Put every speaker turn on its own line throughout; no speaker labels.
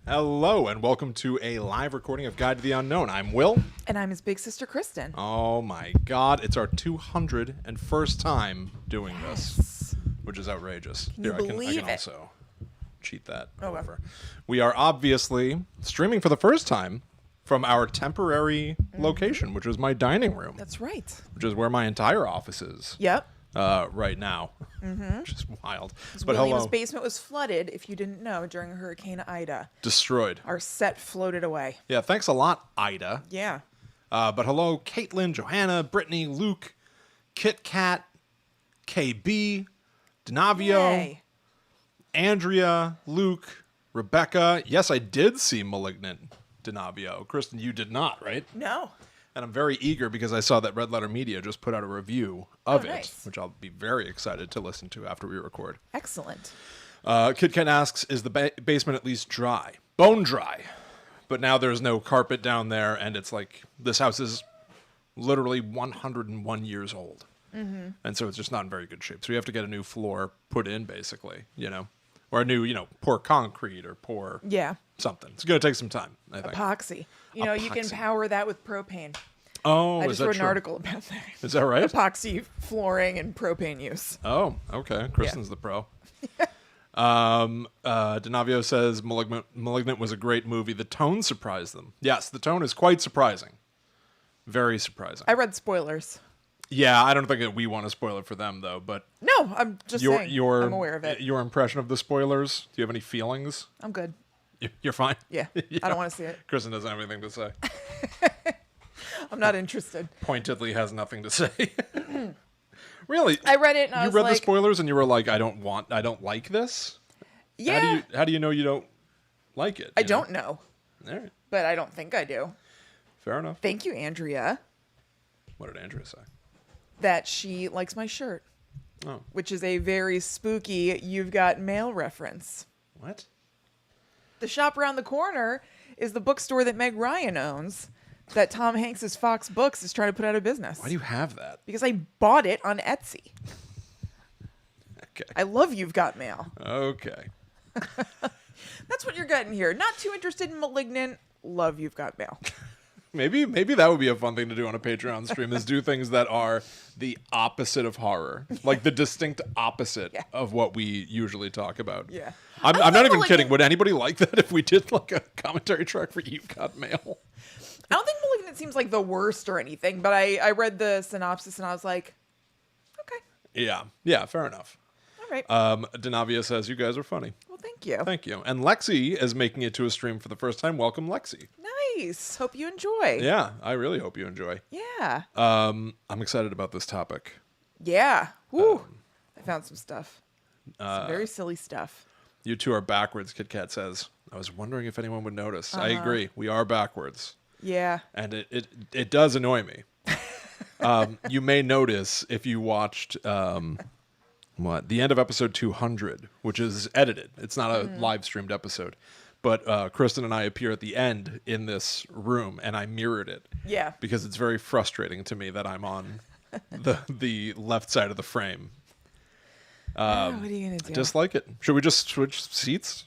Hello, and welcome to a live recording of Guide to the Unknown. I'm Will.
And I'm his big sister, Kristen.
Oh my god, it's our 201st time doing this, which is outrageous.
Can you believe
I can
it?
also cheat that.
Oh,
However, we are obviously streaming for the first time from our temporary location, which is my dining room.
That's right.
Which is where my entire office is.
Yep.
Right now, which is wild.
But William's basement was flooded, if you didn't know, during Hurricane Ida.
Destroyed.
Our set floated away.
Yeah, thanks a lot, Ida.
Yeah.
But hello, Caitlin, Johanna, Brittany, Luke, Kit Kat, KB, Denavio,
Yay.
Andrea, Luke, Rebecca. Yes, I did see Malignant, Denavio. Kristen, you did not, right?
No.
And I'm very eager because I saw that Red Letter Media just put out a review of it,
nice.
which I'll be very excited to listen to after we record.
Excellent.
Kit Kat asks, is the basement at least dry? Bone dry. But now there's no carpet down there, and it's like, this house is literally 101 years old. Mm-hmm. And so it's just not in very good shape. So you have to get a new floor put in, basically, or a new, pour concrete or pour something. It's going to take some time, I think.
Epoxy. You can power that with propane.
Oh,
I
is
just
that
wrote
true?
an article about that.
Is that right?
Epoxy flooring and propane use.
Oh, okay. Kristen's the pro. Denavio says Malignant was a great movie. The tone surprised them. Yes, the tone is quite surprising. Very surprising.
I read spoilers.
Yeah, I don't think that we want to spoil it for them, though. But
No, I'm just saying. I'm aware of it.
Your impression of the spoilers, do you have any feelings?
I'm good.
You're fine?
Yeah. I don't want to see it.
Kristen doesn't have anything to say.
I'm not interested.
Pointedly has nothing to say. Really?
I read it and I was
You read
like,
the spoilers and you were like, I don't like this?
yeah.
How do you know you don't like it?
I don't know,
All right.
but I don't think I do.
Fair enough.
Thank you, Andrea,
What did Andrea say?
that she likes my shirt,
Oh.
which is a very spooky You've Got Mail reference.
What?
The shop around the corner is the bookstore that Meg Ryan owns, that Tom Hanks' Fox Books is trying to put out of business.
Why do you have that?
Because I bought it on Etsy.
Okay.
I love You've Got Mail.
Okay.
That's what you're getting here. Not too interested in Malignant. Love You've Got Mail.
Maybe that would be a fun thing to do on a Patreon stream is do things that are the opposite of horror. Like the distinct opposite of what we usually talk about.
Yeah.
I'm not even kidding. Would anybody like that if we did like a commentary track for You've Got Mail?
I don't think Malignant seems like the worst or anything, but I read the synopsis and I was like, okay.
Yeah, fair enough.
All right.
Denavia says, you guys are funny.
Well, thank you.
Thank you. And Lexi is making it to a stream for the first time. Welcome, Lexi.
Nice. Hope you enjoy.
Yeah, I really hope you enjoy.
Yeah.
I'm excited about this topic.
Yeah. Woo. I found some stuff. Some very silly stuff.
You two are backwards, Kit Kat says. I was wondering if anyone would notice. I agree. We are backwards.
Yeah.
And it does annoy me. You may notice if you watched the end of episode 200, which is edited. It's not a live streamed episode. But Kristen and I appear at the end in this room, and I mirrored it.
Yeah.
Because it's very frustrating to me that I'm on the left side of the frame.
What are you going to do?
I dislike it. Should we just switch seats?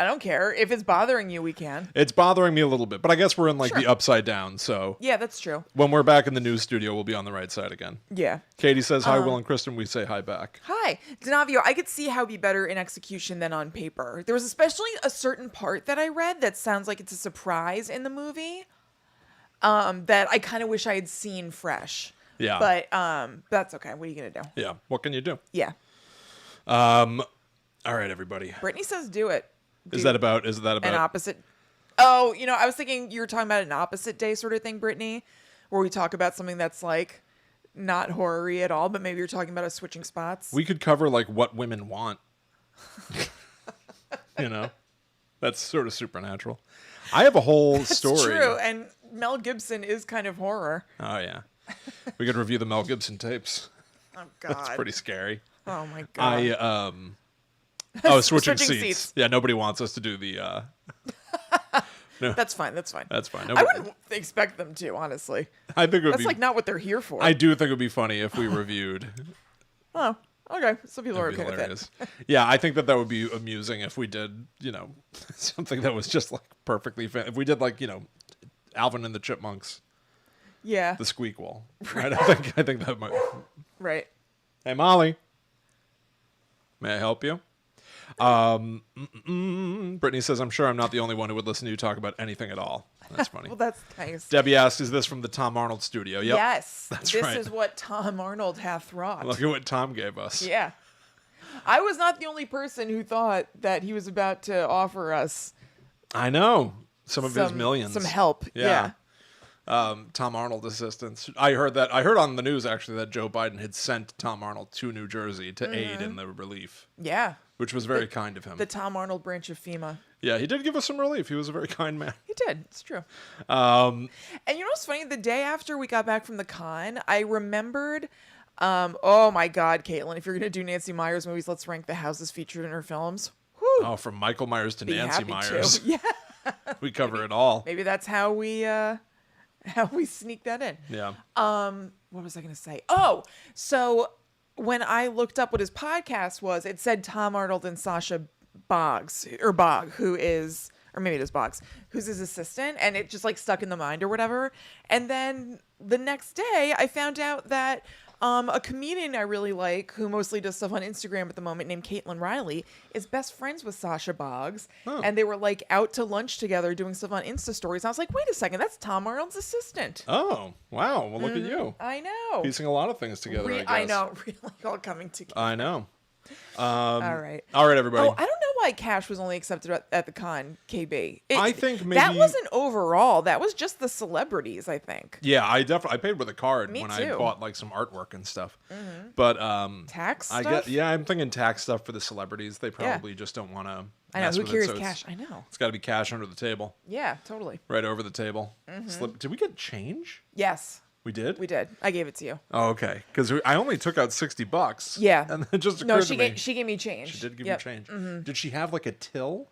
I don't care. If it's bothering you, we can.
It's bothering me a little bit, but I guess we're in like the upside down, so
Yeah, that's true.
when we're back in the news studio, we'll be on the right side again.
Yeah.
Katie says hi, Will and Kristen. We say hi back.
Hi. Denavio, I could see how it'd be better in execution than on paper. There was especially a certain part that I read that sounds like it's a surprise in the movie that I kind of wish I had seen fresh.
Yeah.
But that's okay. What are you going to do?
Yeah. What can you do?
Yeah.
All right, everybody.
Brittany says do it.
Is that about
An opposite? Oh, I was thinking you were talking about an opposite day sort of thing, Brittany, where we talk about something that's like not horror-y at all, but maybe you're talking about us switching spots.
We could cover like what women want. That's sort of supernatural. I have a whole story.
It's true, and Mel Gibson is kind of horror.
Oh yeah. We could review the Mel Gibson tapes.
Oh God.
That's pretty scary.
Oh my God.
Switching
Switching
seats.
seats.
Yeah, nobody wants us to do the no.
That's fine. That's fine.
That's fine.
I wouldn't expect them to, honestly.
I think it would
That's
be
like not what they're here for.
I do think it would be funny if we reviewed
Oh, Okay, some people are
That'd
okay
be
with
hilarious.
it.
Yeah, I think that would be amusing if we did, something that was just like perfectly if we did like, Alvin and the Chipmunks,
Yeah.
the Squeakquel. Right? I think that might.
Right.
Hey, Molly. May I help you? Brittany says, I'm sure I'm not the only one who would listen to you talk about anything at all. That's funny.
Well, that's nice.
Debbie asks, is this from the Tom Arnold studio? Yep.
Yes.
That's
this
right.
is what Tom Arnold hath wrought.
Look at what Tom gave us.
Yeah. I was not the only person who thought that he was about to offer us
I know. Some of his millions.
Some help. Yeah.
Tom Arnold assistance. I heard on the news actually that Joe Biden had sent Tom Arnold to New Jersey to aid in the relief,
Yeah.
which was very kind of him.
The Tom Arnold branch of FEMA.
Yeah, he did give us some relief. He was a very kind man.
He did. It's true. And you know what's funny? The day after we got back from the con, I remembered, oh my God, Caitlin, if you're going to do Nancy Meyers movies, let's rank the houses featured in her films. Whew.
Oh, from Michael Myers to
Be
Nancy
happy
Myers.
to. Yeah.
We cover it all.
Maybe that's how we sneak that in.
Yeah.
What was I going to say? Oh, so when I looked up what his podcast was, it said Tom Arnold and Sasha Bogg, who is, or maybe it is Boggs, who's his assistant, and it just like stuck in the mind or whatever. And then the next day, I found out that a comedian I really like, who mostly does stuff on Instagram at the moment, named Caitlin Riley, is best friends with Sasha Boggs.
Oh.
And they were like out to lunch together doing stuff on Insta stories. I was like, wait a second, that's Tom Arnold's assistant.
Oh, wow. Well, look at you.
I know.
Piecing a lot of things together, I guess.
I know, really all coming together.
I know.
All right.
All right, everybody.
Oh, I don't know why Cash was only accepted at the con, KB.
I think maybe
that wasn't overall. That was just the celebrities, I think.
Yeah, I paid with a card
Me
when
too.
I bought like some artwork and stuff. But
Tax
I
stuff?
get I'm thinking tax stuff for the celebrities. They probably just don't want to.
I know. Who carries cash? I know.
It's got to be cash under the table,
Yeah, totally.
right over the table. Did we get change?
Yes,
We did.
we did. I gave it to you.
Oh, okay. Because I only took out $60.
Yeah.
and then it just occurred
No,
to me.
she gave me change.
She did give
Yep.
you change. Did she have like a till?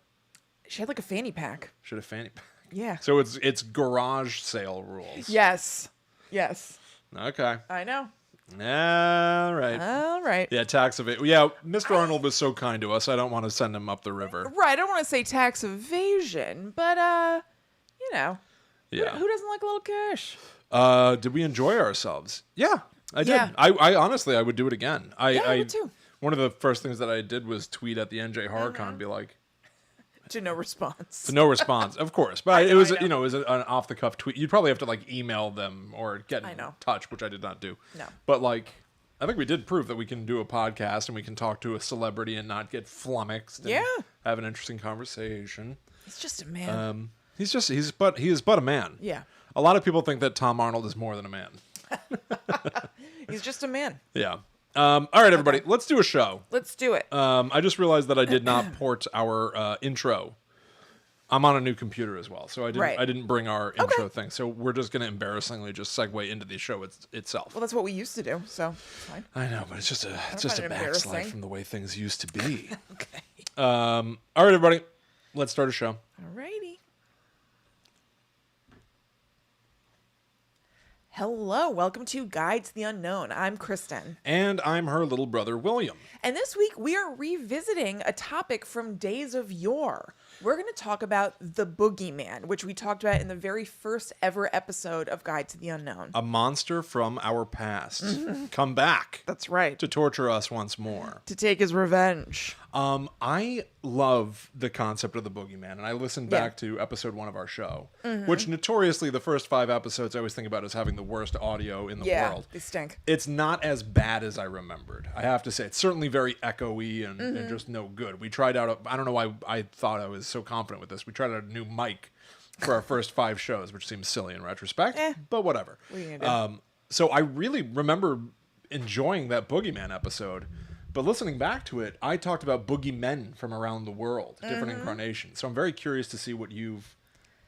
She had like a fanny pack.
Should have fanny pack.
Yeah.
So it's garage sale rules.
Yes. Yes.
Okay.
I know.
All right.
All right.
Yeah, tax evasion. Yeah, Mr. Arnold was so kind to us. I don't want to send him up the river.
Right. I don't want to say tax evasion, but you know,
Yeah.
who doesn't like a little cash?
Did we enjoy ourselves? Yeah, I did.
Yeah.
I honestly, I would do it again.
I would too.
One of the first things that I did was tweet at the NJ HorrorCon and be like,
To no response.
no response, of course. But it was,
I know.
it was an off the cuff tweet. You'd probably have to like email them or get in
I know.
touch, which I did not do.
No.
But like, I think we did prove that we can do a podcast and we can talk to a celebrity and not get flummoxed. And
Yeah.
have an interesting conversation.
He's just a man.
He is but a man.
Yeah.
A lot of people think that Tom Arnold is more than a man.
He's just a man.
Yeah. All right, everybody, let's do a show.
Let's do it.
I just realized that I did not port our intro. I'm on a new computer as well, so I didn't bring our intro thing. So we're just going to embarrassingly just segue into the show itself.
Well, that's what we used to do, so it's fine.
I know, but it's just a
find it
backslide
embarrassing.
from the way things used to be.
Okay.
All right, everybody, let's start a show.
Alrighty. Hello, welcome to Guide to the Unknown. I'm Kristen.
And I'm her little brother, William.
And this week we are revisiting a topic from days of yore. We're going to talk about the Boogeyman, which we talked about in the very first ever episode of Guide to the Unknown.
A monster from our past. Come back
That's right.
to torture us once more.
To take his revenge.
I love the concept of the Boogeyman, and I listened back to episode 1 of our show, which notoriously the first 5 episodes I always think about as having the worst audio in the world.
They stink.
It's not as bad as I remembered. I have to say, it's certainly very echoey and just no good. We tried out, I don't know why I thought I was so confident with this. We tried out a new mic for our first 5 shows, which seems silly in retrospect, but whatever.
What are you gonna do?
So I really remember enjoying that Boogeyman episode. But listening back to it, I talked about boogeymen from around the world, different incarnations. So I'm very curious to see what you've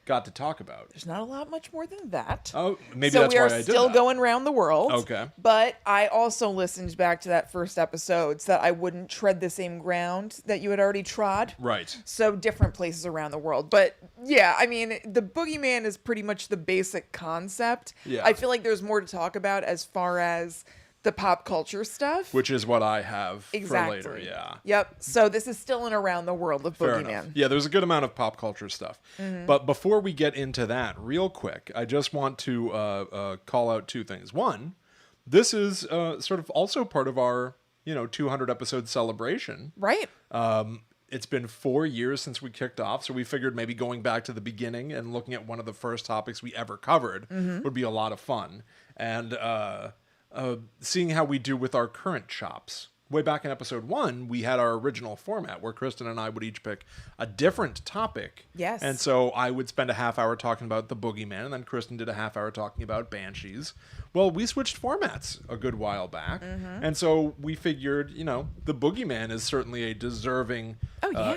got to talk about.
There's not a lot much more than that.
Oh, maybe
So
that's
we
why
are
I did
still
that.
going around the world.
Okay.
But I also listened back to that first episode so that I wouldn't tread the same ground that you had already trod.
Right.
So different places around the world. But yeah, I mean, the Boogeyman is pretty much the basic concept.
Yeah.
I feel like there's more to talk about as far as The pop culture stuff.
which is what I have
Exactly.
for later. Yeah.
Yep. So this is still in around the world of
Fair
Boogeyman.
enough. Yeah, there's a good amount of pop culture stuff. But before we get into that, real quick, I just want to call out two things. One, this is sort of also part of our 200 episode celebration.
Right.
It's been 4 years since we kicked off, so we figured maybe going back to the beginning and looking at one of the first topics we ever covered would be a lot of fun. And seeing how we do with our current chops. Way back in episode 1, we had our original format where Kristen and I would each pick a different topic.
Yes.
And so I would spend a half hour talking about the Boogeyman, and then Kristen did a half hour talking about Banshees. Well, we switched formats a good while back. And so we figured, the Boogeyman is certainly a deserving,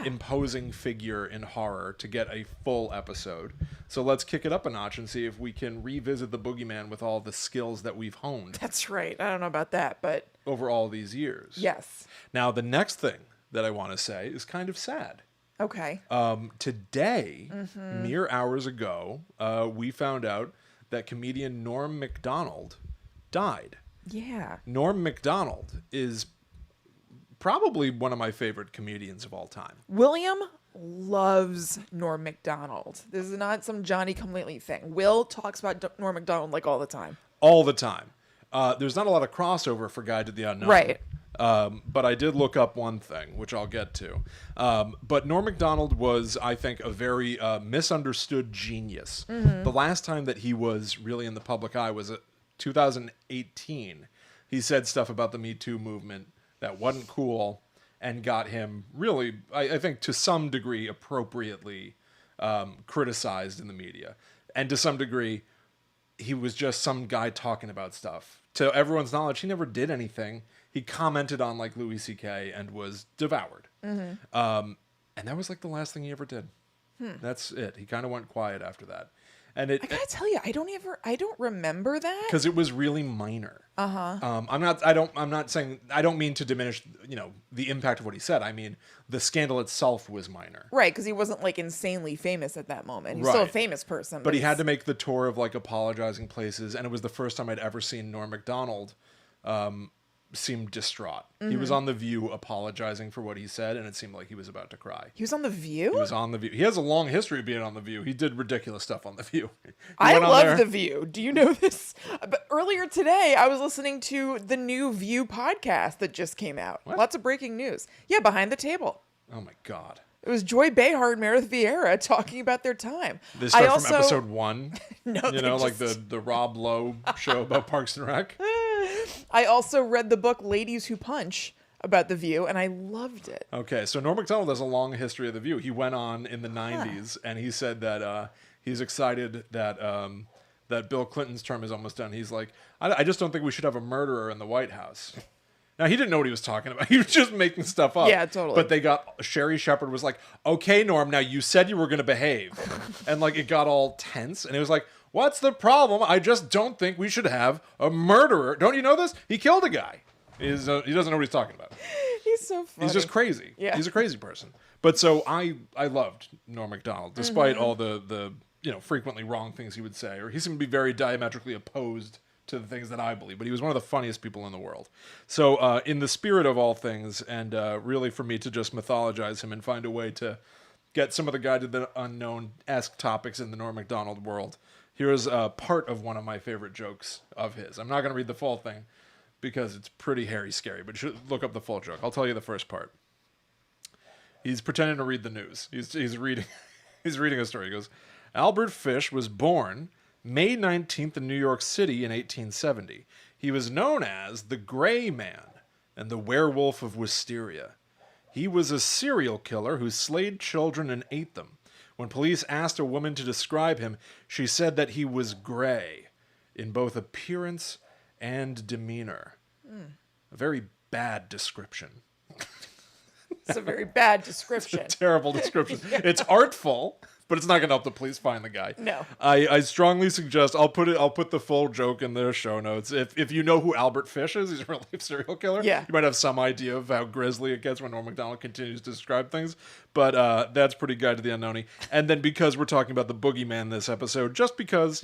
imposing figure in horror to get a full episode. So let's kick it up a notch and see if we can revisit the Boogeyman with all the skills that we've honed
That's right. I don't know about that, but
over all these years.
yes.
Now, the next thing that I want to say is kind of sad.
Okay.
Today, mere hours ago, we found out that comedian Norm Macdonald died.
Yeah.
Norm Macdonald is probably one of my favorite comedians of all time.
William loves Norm Macdonald. This is not some Johnny come lately thing. Will talks about Norm Macdonald like all the time.
All the time. There's not a lot of crossover for Guide to the Unknown.
Right.
But I did look up one thing, which I'll get to. But Norm Macdonald was, I think, a very misunderstood genius. The last time that he was really in the public eye was 2018. He said stuff about the Me Too movement that wasn't cool and got him really, I think, to some degree, appropriately criticized in the media. And to some degree, he was just some guy talking about stuff. To everyone's knowledge, he never did anything. He commented on like Louis C.K. and was devoured. And that was like the last thing he ever did. That's it. He kind of went quiet after that. And
I gotta tell you, I don't remember that.
because it was really minor. I'm not saying, I don't mean to diminish, the impact of what he said. I mean, the scandal itself was minor.
Right, because he wasn't like insanely famous at that moment. He's still a
Right.
famous person.
But he had to make the tour of like apologizing places, and it was the first time I'd ever seen Norm Macdonald seem distraught. He was on The View apologizing for what he said, and it seemed like he was about to cry.
He was on The View?
He was on The View. He has a long history of being on The View. He did ridiculous stuff on The View.
I love The View. Do you know this? But earlier today, I was listening to the new View podcast that just came out.
What?
Lots of breaking news. Yeah, Behind the Table.
Oh my God.
It was Joy Behar and Meredith Vieira talking about their time.
They start from episode 1.
No,
like the Rob Lowe show about Parks and Rec.
I also read the book Ladies Who Punch about The View, and I loved it.
Okay, so Norm Macdonald has a long history of The View. He went on in the 90s, and he said that he's excited that that Bill Clinton's term is almost done. He's like, I just don't think we should have a murderer in the White House. Now, he didn't know what he was talking about. He was just making stuff up.
Yeah, totally.
But Sherry Shepherd was like, okay, Norm, now you said you were going to behave. And like it got all tense. And it was like, what's the problem? I just don't think we should have a murderer. Don't you know this? He killed a guy. He doesn't know what he's talking about.
He's so funny.
He's just crazy.
Yeah.
He's a crazy person. But so I loved Norm Macdonald, despite all the frequently wrong things he would say. Or he seemed to be very diametrically opposed to the things that I believe, but he was one of the funniest people in the world. So in the spirit of all things, and really for me to just mythologize him and find a way to get some of the Guide to the Unknown-esque topics in the Norm Macdonald world, here's part of one of my favorite jokes of his. I'm not going to read the full thing because it's pretty hairy scary, but you should look up the full joke. I'll tell you the first part. He's pretending to read the news. He's reading he's reading a story. He goes, Albert Fish was born May 19th in New York City in 1870. He was known as the Gray Man and the Werewolf of Wisteria. He was a serial killer who slayed children and ate them. When police asked a woman to describe him, she said that he was gray in both appearance and demeanor. A very bad description.
It's a very bad description.
Terrible description. Yeah. It's artful, but it's not going to help the police find the guy.
No.
I strongly suggest I'll put the full joke in the show notes. If you know who Albert Fish is, he's a real life serial killer.
Yeah.
You might have some idea of how grisly it gets when Norm Macdonald continues to describe things. But that's pretty Guide to the Unknown-y. And then because we're talking about the Boogeyman this episode, just because,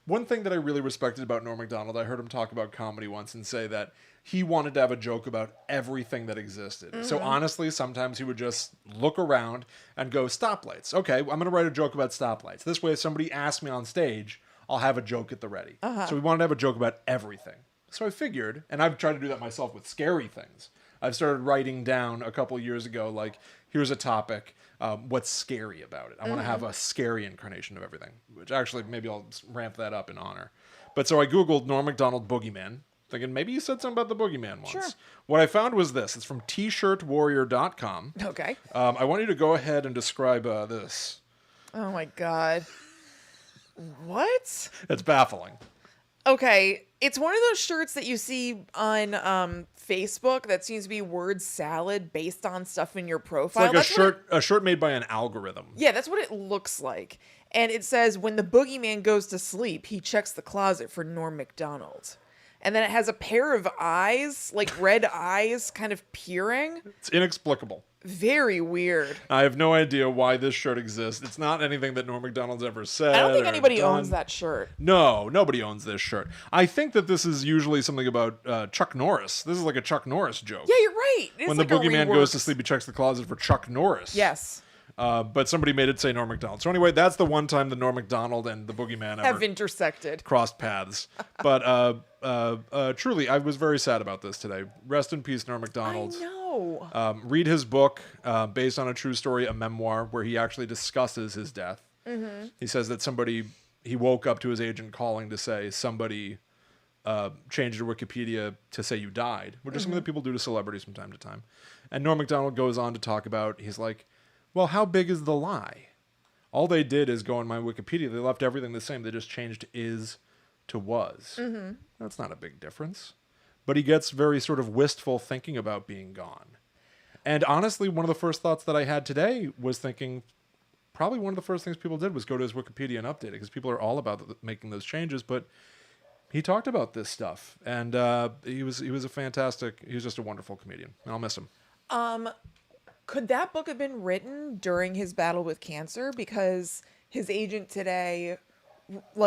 One thing that I really respected about Norm Macdonald, I heard him talk about comedy once and say that he wanted to have a joke about everything that existed. So honestly, sometimes he would just look around and go, stoplights. Okay, I'm going to write a joke about stoplights. This way, if somebody asks me on stage, I'll have a joke at the ready. So we wanted to have a joke about everything. So I figured, and I've tried to do that myself with scary things. I've started writing down a couple years ago, like, here's a topic. What's scary about it? I want to have a scary incarnation of everything, which actually maybe I'll ramp that up in honor. But so I Googled Norm Macdonald Boogeyman, thinking maybe you said something about the Boogeyman once.
Sure.
What I found was this. It's from tshirtwarrior.com.
Okay.
I want you to go ahead and describe this.
Oh my God. What?
It's baffling.
Okay, it's one of those shirts that you see on Facebook that seems to be word salad based on stuff in your profile.
It's like a shirt made by an algorithm.
Yeah, that's what it looks like. And it says, when the boogeyman goes to sleep, he checks the closet for Norm Macdonald. And then it has a pair of eyes, like red eyes, kind of peering.
It's inexplicable.
Very weird.
I have no idea why this shirt exists. It's not anything that Norm Macdonald's ever said.
I don't think anybody
done.
owns that shirt.
No, nobody owns this shirt. I think that this is usually something about Chuck Norris. This is like a Chuck Norris joke.
Yeah, you're right. It's
When
like
the
a
boogeyman
rework.
goes to sleep, he checks the closet for Chuck Norris.
Yes.
But somebody made it say Norm Macdonald. So anyway, that's the one time that Norm Macdonald and the boogeyman
Have
ever
intersected.
crossed paths. But truly, I was very sad about this today. Rest in peace, Norm Macdonald.
I know.
Read his book, based on a true story, a memoir, where he actually discusses his death. He says that he woke up to his agent calling to say somebody changed your Wikipedia to say you died, which is something that people do to celebrities from time to time. And Norm Macdonald goes on to talk about, he's like, well, how big is the lie? All they did is go on my Wikipedia. They left everything the same. They just changed is to was. That's not a big difference. But he gets very sort of wistful thinking about being gone. And honestly, one of the first thoughts that I had today was thinking, probably one of the first things people did was go to his Wikipedia and update it, because people are all about making those changes. But he talked about this stuff, and he was just a wonderful comedian. And I'll miss him.
Could that book have been written during his battle with cancer? Because his agent today,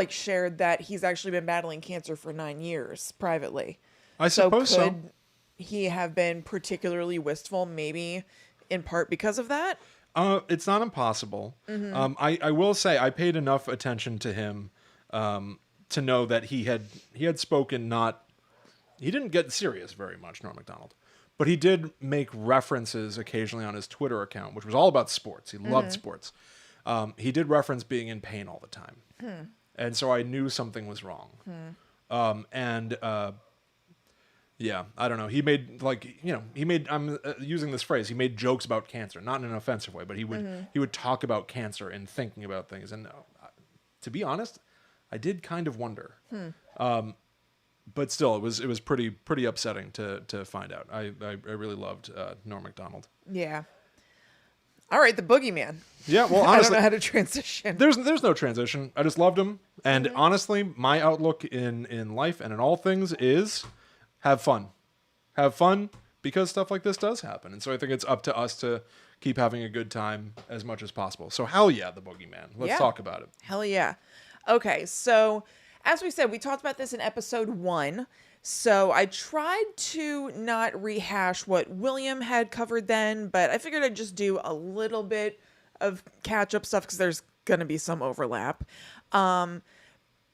shared that he's actually been battling cancer for 9 years privately.
I suppose so.
Could he have been particularly wistful, maybe in part because of that?
It's not impossible. I will say I paid enough attention to him to know that he had spoken not. He didn't get serious very much, Norm Macdonald. But he did make references occasionally on his Twitter account, which was all about sports. He loved sports. He did reference being in pain all the time. And so I knew something was wrong. Yeah, I don't know. He made, I'm using this phrase, he made jokes about cancer, not in an offensive way, but he would talk about cancer and thinking about things. And to be honest, I did kind of wonder. But still, it was pretty upsetting to find out. I really loved Norm Macdonald.
Yeah. All right, the Boogeyman.
Yeah, well, honestly,
I don't know how to transition.
There's no transition. I just loved him, and honestly, my outlook in life and in all things is have fun, because stuff like this does happen, and so I think it's up to us to keep having a good time as much as possible. So hell yeah, the Boogeyman. Let's talk about it.
Hell yeah. Okay, so as we said, we talked about this in episode 1. So I tried to not rehash what William had covered then, but I figured I'd just do a little bit of catch-up stuff because there's going to be some overlap.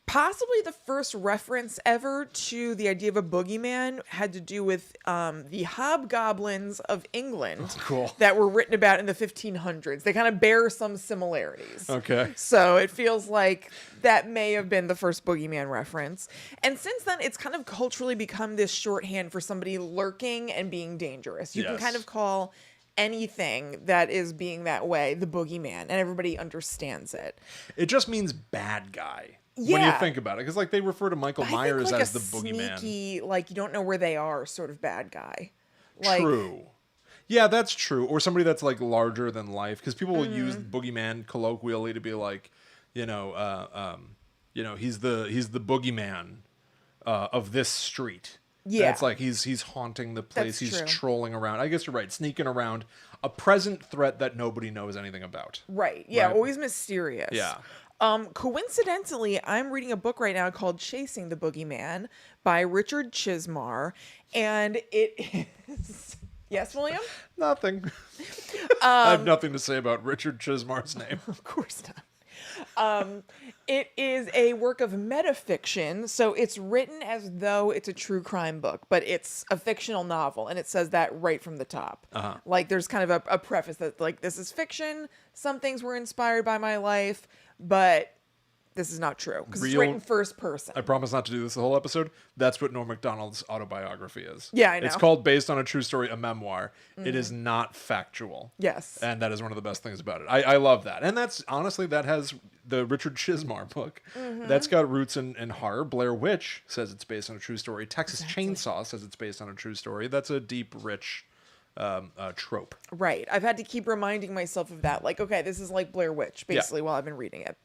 Possibly the first reference ever to the idea of a boogeyman had to do with the hobgoblins of England that were written about in the 1500s. They kind of bear some similarities.
Okay.
So it feels like that may have been the first boogeyman reference. And since then, it's kind of culturally become this shorthand for somebody lurking and being dangerous. You can kind of call anything that is being that way the boogeyman, and everybody understands it.
It just means bad guy. When you think about it, because they refer to Michael Myers as the boogeyman. Sneaky,
you don't know where they are, sort of bad guy.
True. Yeah, that's true. Or somebody that's larger than life, because people will use boogeyman colloquially to be he's the boogeyman of this street. Yeah, and it's he's haunting the place. He's trolling around. I guess you're right. Sneaking around, a present threat that nobody knows anything about.
Right. Yeah. Always mysterious.
Yeah.
Coincidentally, I'm reading a book right now called Chasing the Boogeyman by Richard Chismar, and it is... Yes, William?
Nothing. I have nothing to say about Richard Chismar's name.
Of course not. It is a work of metafiction, so it's written as though it's a true crime book, but it's a fictional novel, and it says that right from the top. Like, there's kind of a preface that, like, this is fiction, some things were inspired by my life, but this is not true, because it's written first person.
I promise not to do this the whole episode. That's what Norm Macdonald's autobiography is.
Yeah, I know.
It's called Based on a True Story, a memoir. It is not factual.
Yes.
And that is one of the best things about it. I love that. And that's, honestly, that has the Richard Chismar book. That's got roots in horror. Blair Witch says it's based on a true story. Texas Chainsaw says it's based on a true story. That's a deep, rich trope.
Right. I've had to keep reminding myself of that. Like, okay, this is like Blair Witch, basically, while I've been reading it.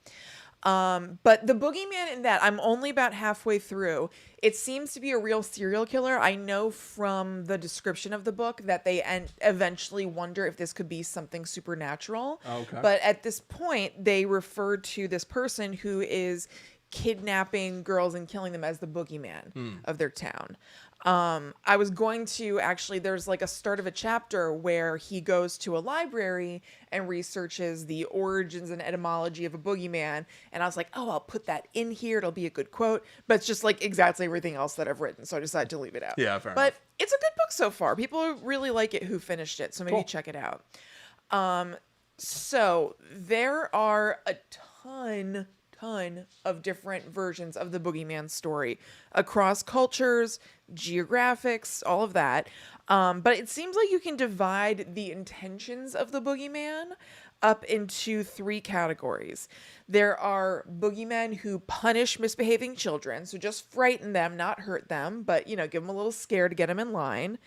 But the boogeyman in that, I'm only about halfway through. It seems to be a real serial killer. I know from the description of the book that they eventually wonder if this could be something supernatural.
Okay.
But at this point, they refer to this person who is kidnapping girls and killing them as the boogeyman of their town. I was going to actually, there's like a start of a chapter where he goes to a library and researches the origins and etymology of a boogeyman. And I was like, oh, I'll put that in here. It'll be a good quote. But it's just like exactly everything else that I've written. So I decided to leave it out.
Yeah, fair
But
enough.
it's a good book so far. People really like it who finished it. So maybe
Cool.
check it out. So there are a ton of different versions of the boogeyman story across cultures, geographics, all of that. But it seems like you can divide the intentions of the boogeyman up into 3 categories. There are boogeymen who punish misbehaving children, so just frighten them, not hurt them, but, you know, give them a little scare to get them in line.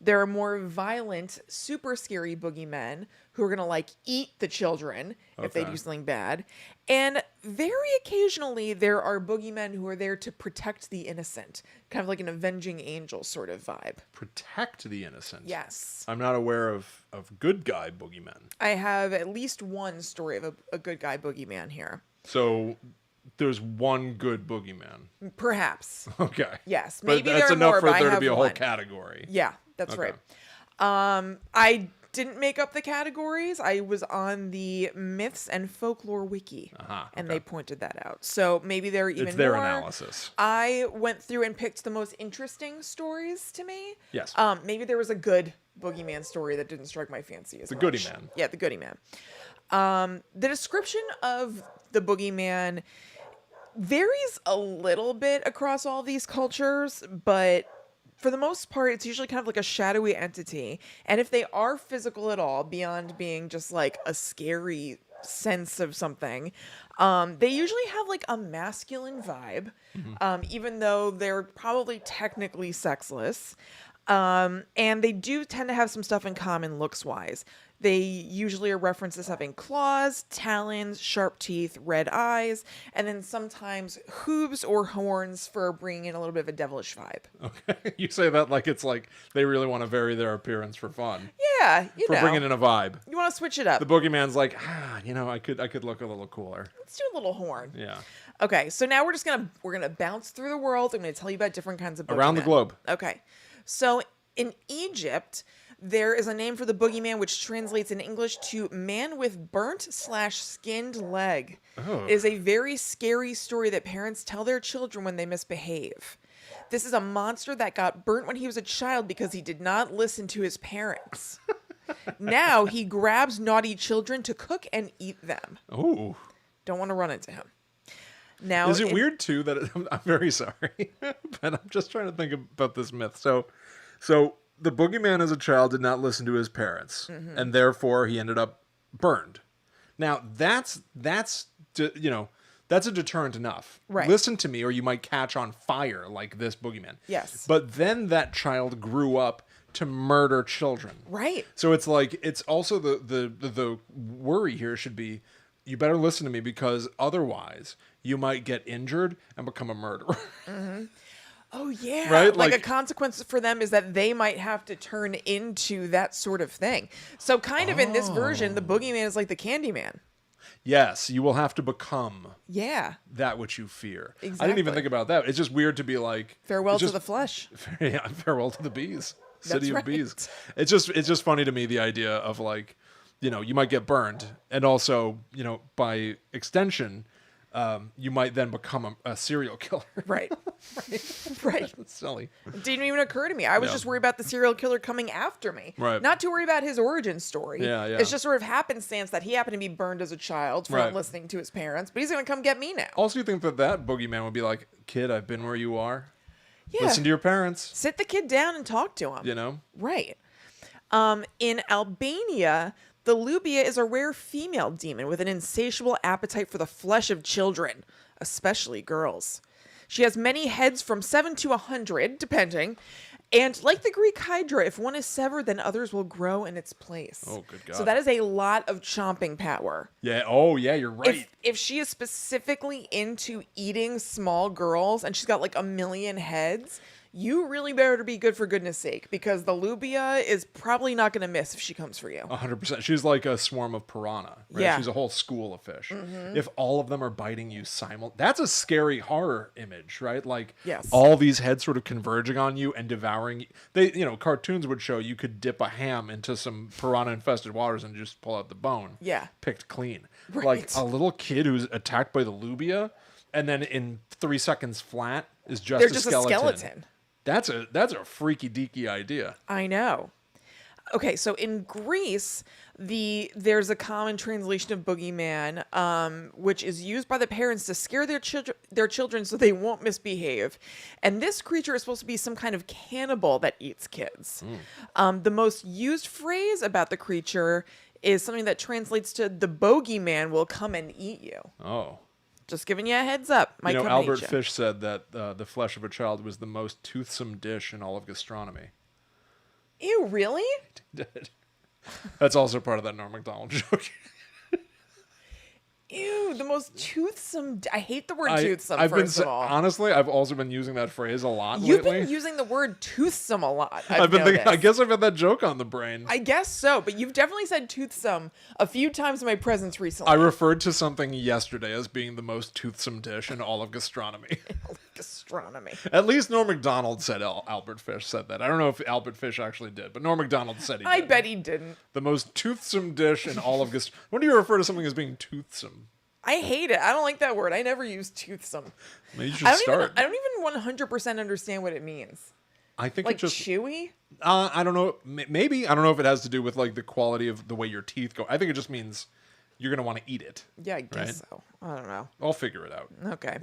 There are more violent, super scary boogeymen who are going to, like, eat the children if they do something bad. And very occasionally, there are boogeymen who are there to protect the innocent. Kind of like an avenging angel sort of vibe.
Protect the innocent.
Yes.
I'm not aware of good guy boogeymen.
I have at least one story of a good guy boogeyman here.
So there's one good boogeyman.
Perhaps.
Okay.
Yes.
But
Maybe
that's
there are
enough
more,
for
but I
there to
have
be a
one.
whole category.
Yeah, that's
Okay.
right. I didn't make up the categories. I was on the Myths and Folklore wiki, and they pointed that out. So maybe there are even
It's their
more.
analysis.
I went through and picked the most interesting stories to me.
Yes.
Maybe there was a good boogeyman story that didn't strike my fancy as much.
The Goody Man.
Yeah, the Goody Man. The description of the boogeyman varies a little bit across all these cultures, but for the most part, it's usually kind of like a shadowy entity. And if they are physical at all, beyond being just like a scary sense of something, they usually have like a masculine vibe, even though they're probably technically sexless. And they do tend to have some stuff in common looks-wise. They usually are referenced as having claws, talons, sharp teeth, red eyes, and then sometimes hooves or horns for bringing in a little bit of a devilish vibe.
Okay. You say that like it's like they really want to vary their appearance for fun.
Yeah, you
For
know.
bringing in a vibe.
You want to switch it up.
The boogeyman's like, I could look a little cooler.
Let's do a little horn.
Yeah.
Okay, so now we're gonna bounce through the world. I'm gonna tell you about different kinds of boogeymen.
Around the globe.
Okay, so in Egypt, there is a name for the boogeyman which translates in English to man with burnt/skinned leg.
Oh.
It is a very scary story that parents tell their children when they misbehave. This is a monster that got burnt when he was a child because he did not listen to his parents. Now he grabs naughty children to cook and eat them.
Oh.
Don't want to run into him. Now,
Is it weird too that I'm very sorry, but I'm just trying to think about this myth. So the boogeyman as a child did not listen to his parents, and therefore he ended up burned. Now that's a deterrent enough.
Right.
Listen to me, or you might catch on fire like this boogeyman.
Yes.
But then that child grew up to murder children.
Right.
So it's like it's also the worry here should be you better listen to me because otherwise you might get injured and become a murderer.
Oh, yeah.
Right?
Like a
Like-
consequence for them is that they might have to turn into that sort of thing. So kind of in this version, the boogeyman is like the Candyman.
Yes, you will have to become
Yeah.
that which you fear. I didn't
Exactly.
even think about that. It's just weird to be like
Farewell
it's
to
just-
the flesh.
Yeah, farewell to the bees. City of
right.
bees. It's just funny to me, the idea of like, you might get burned, and also, by extension, you might then become a serial killer.
Right. Right.
It's silly.
It didn't even occur to me. I was
Yeah.
just worried about the serial killer coming after me.
Right.
Not to worry about his origin story.
Yeah, yeah.
It's just sort of happenstance that he happened to be burned as a child for
Right.
not listening to his parents, but he's going to come get me now.
Also, you think that boogeyman would be like, kid, I've been where you are.
Yeah.
Listen to your parents.
Sit the kid down and talk to him. Right. In Albania, the Lubia is a rare female demon with an insatiable appetite for the flesh of children, especially girls. She has many heads from 7 to 100, depending. And like the Greek Hydra, if one is severed, then others will grow in its place.
Oh, good God.
So that is a lot of chomping power.
Yeah. Oh, yeah, you're right.
If she is specifically into eating small girls and she's got like 1,000,000 heads, you really better be good for goodness sake, because the Lubia is probably not going to miss if she comes for you.
100%. She's like a swarm of piranha, right?
Yeah.
She's a whole school of fish. If all of them are biting you that's a scary horror image, right? Like,
Yes.
all these heads sort of converging on you and devouring you. Cartoons would show you could dip a ham into some piranha-infested waters and just pull out the bone.
Yeah.
Picked clean.
Right.
Like, a little kid who's attacked by the Lubia, and then in 3 seconds flat is just
They're
a
just
skeleton.
a skeleton.
That's a freaky deaky idea.
I know. Okay, so in Greece, there's a common translation of boogeyman, which is used by the parents to scare their children so they won't misbehave. And this creature is supposed to be some kind of cannibal that eats kids. The most used phrase about the creature is something that translates to "the bogeyman will come and eat you."
Oh.
Just giving you a heads up. Might come and
Albert
eat you.
Fish said that the flesh of a child was the most toothsome dish in all of gastronomy.
Ew, really?
That's also part of that Norm Macdonald joke.
Ew, the most toothsome. I hate the word
I-
toothsome,
I've been
first of all.
honestly, I've also been using that phrase a lot
You've
lately.
been using the word toothsome a lot.
I've been thinking, I
noticed.
guess I've had that joke on the brain.
I guess so, but you've definitely said toothsome a few times in my presence recently.
I referred to something yesterday as being the most toothsome dish in all of gastronomy.
Gastronomy.
At least Norm Macdonald said Albert Fish said that. I don't know if Albert Fish actually did, but Norm Macdonald said he
I
did.
bet he didn't.
The most toothsome dish in all of gastronomy. When do you refer to something as being toothsome?
I hate it. I don't like that word. I never use toothsome.
Maybe you should
I
start.
don't even 100% understand what it means.
I think
Like
it just
chewy?
I don't know. Maybe I don't know if it has to do with like the quality of the way your teeth go. I think it just means you're gonna want to eat it.
Yeah, I guess
Right.
so. I don't know.
I'll figure it out.
Okay.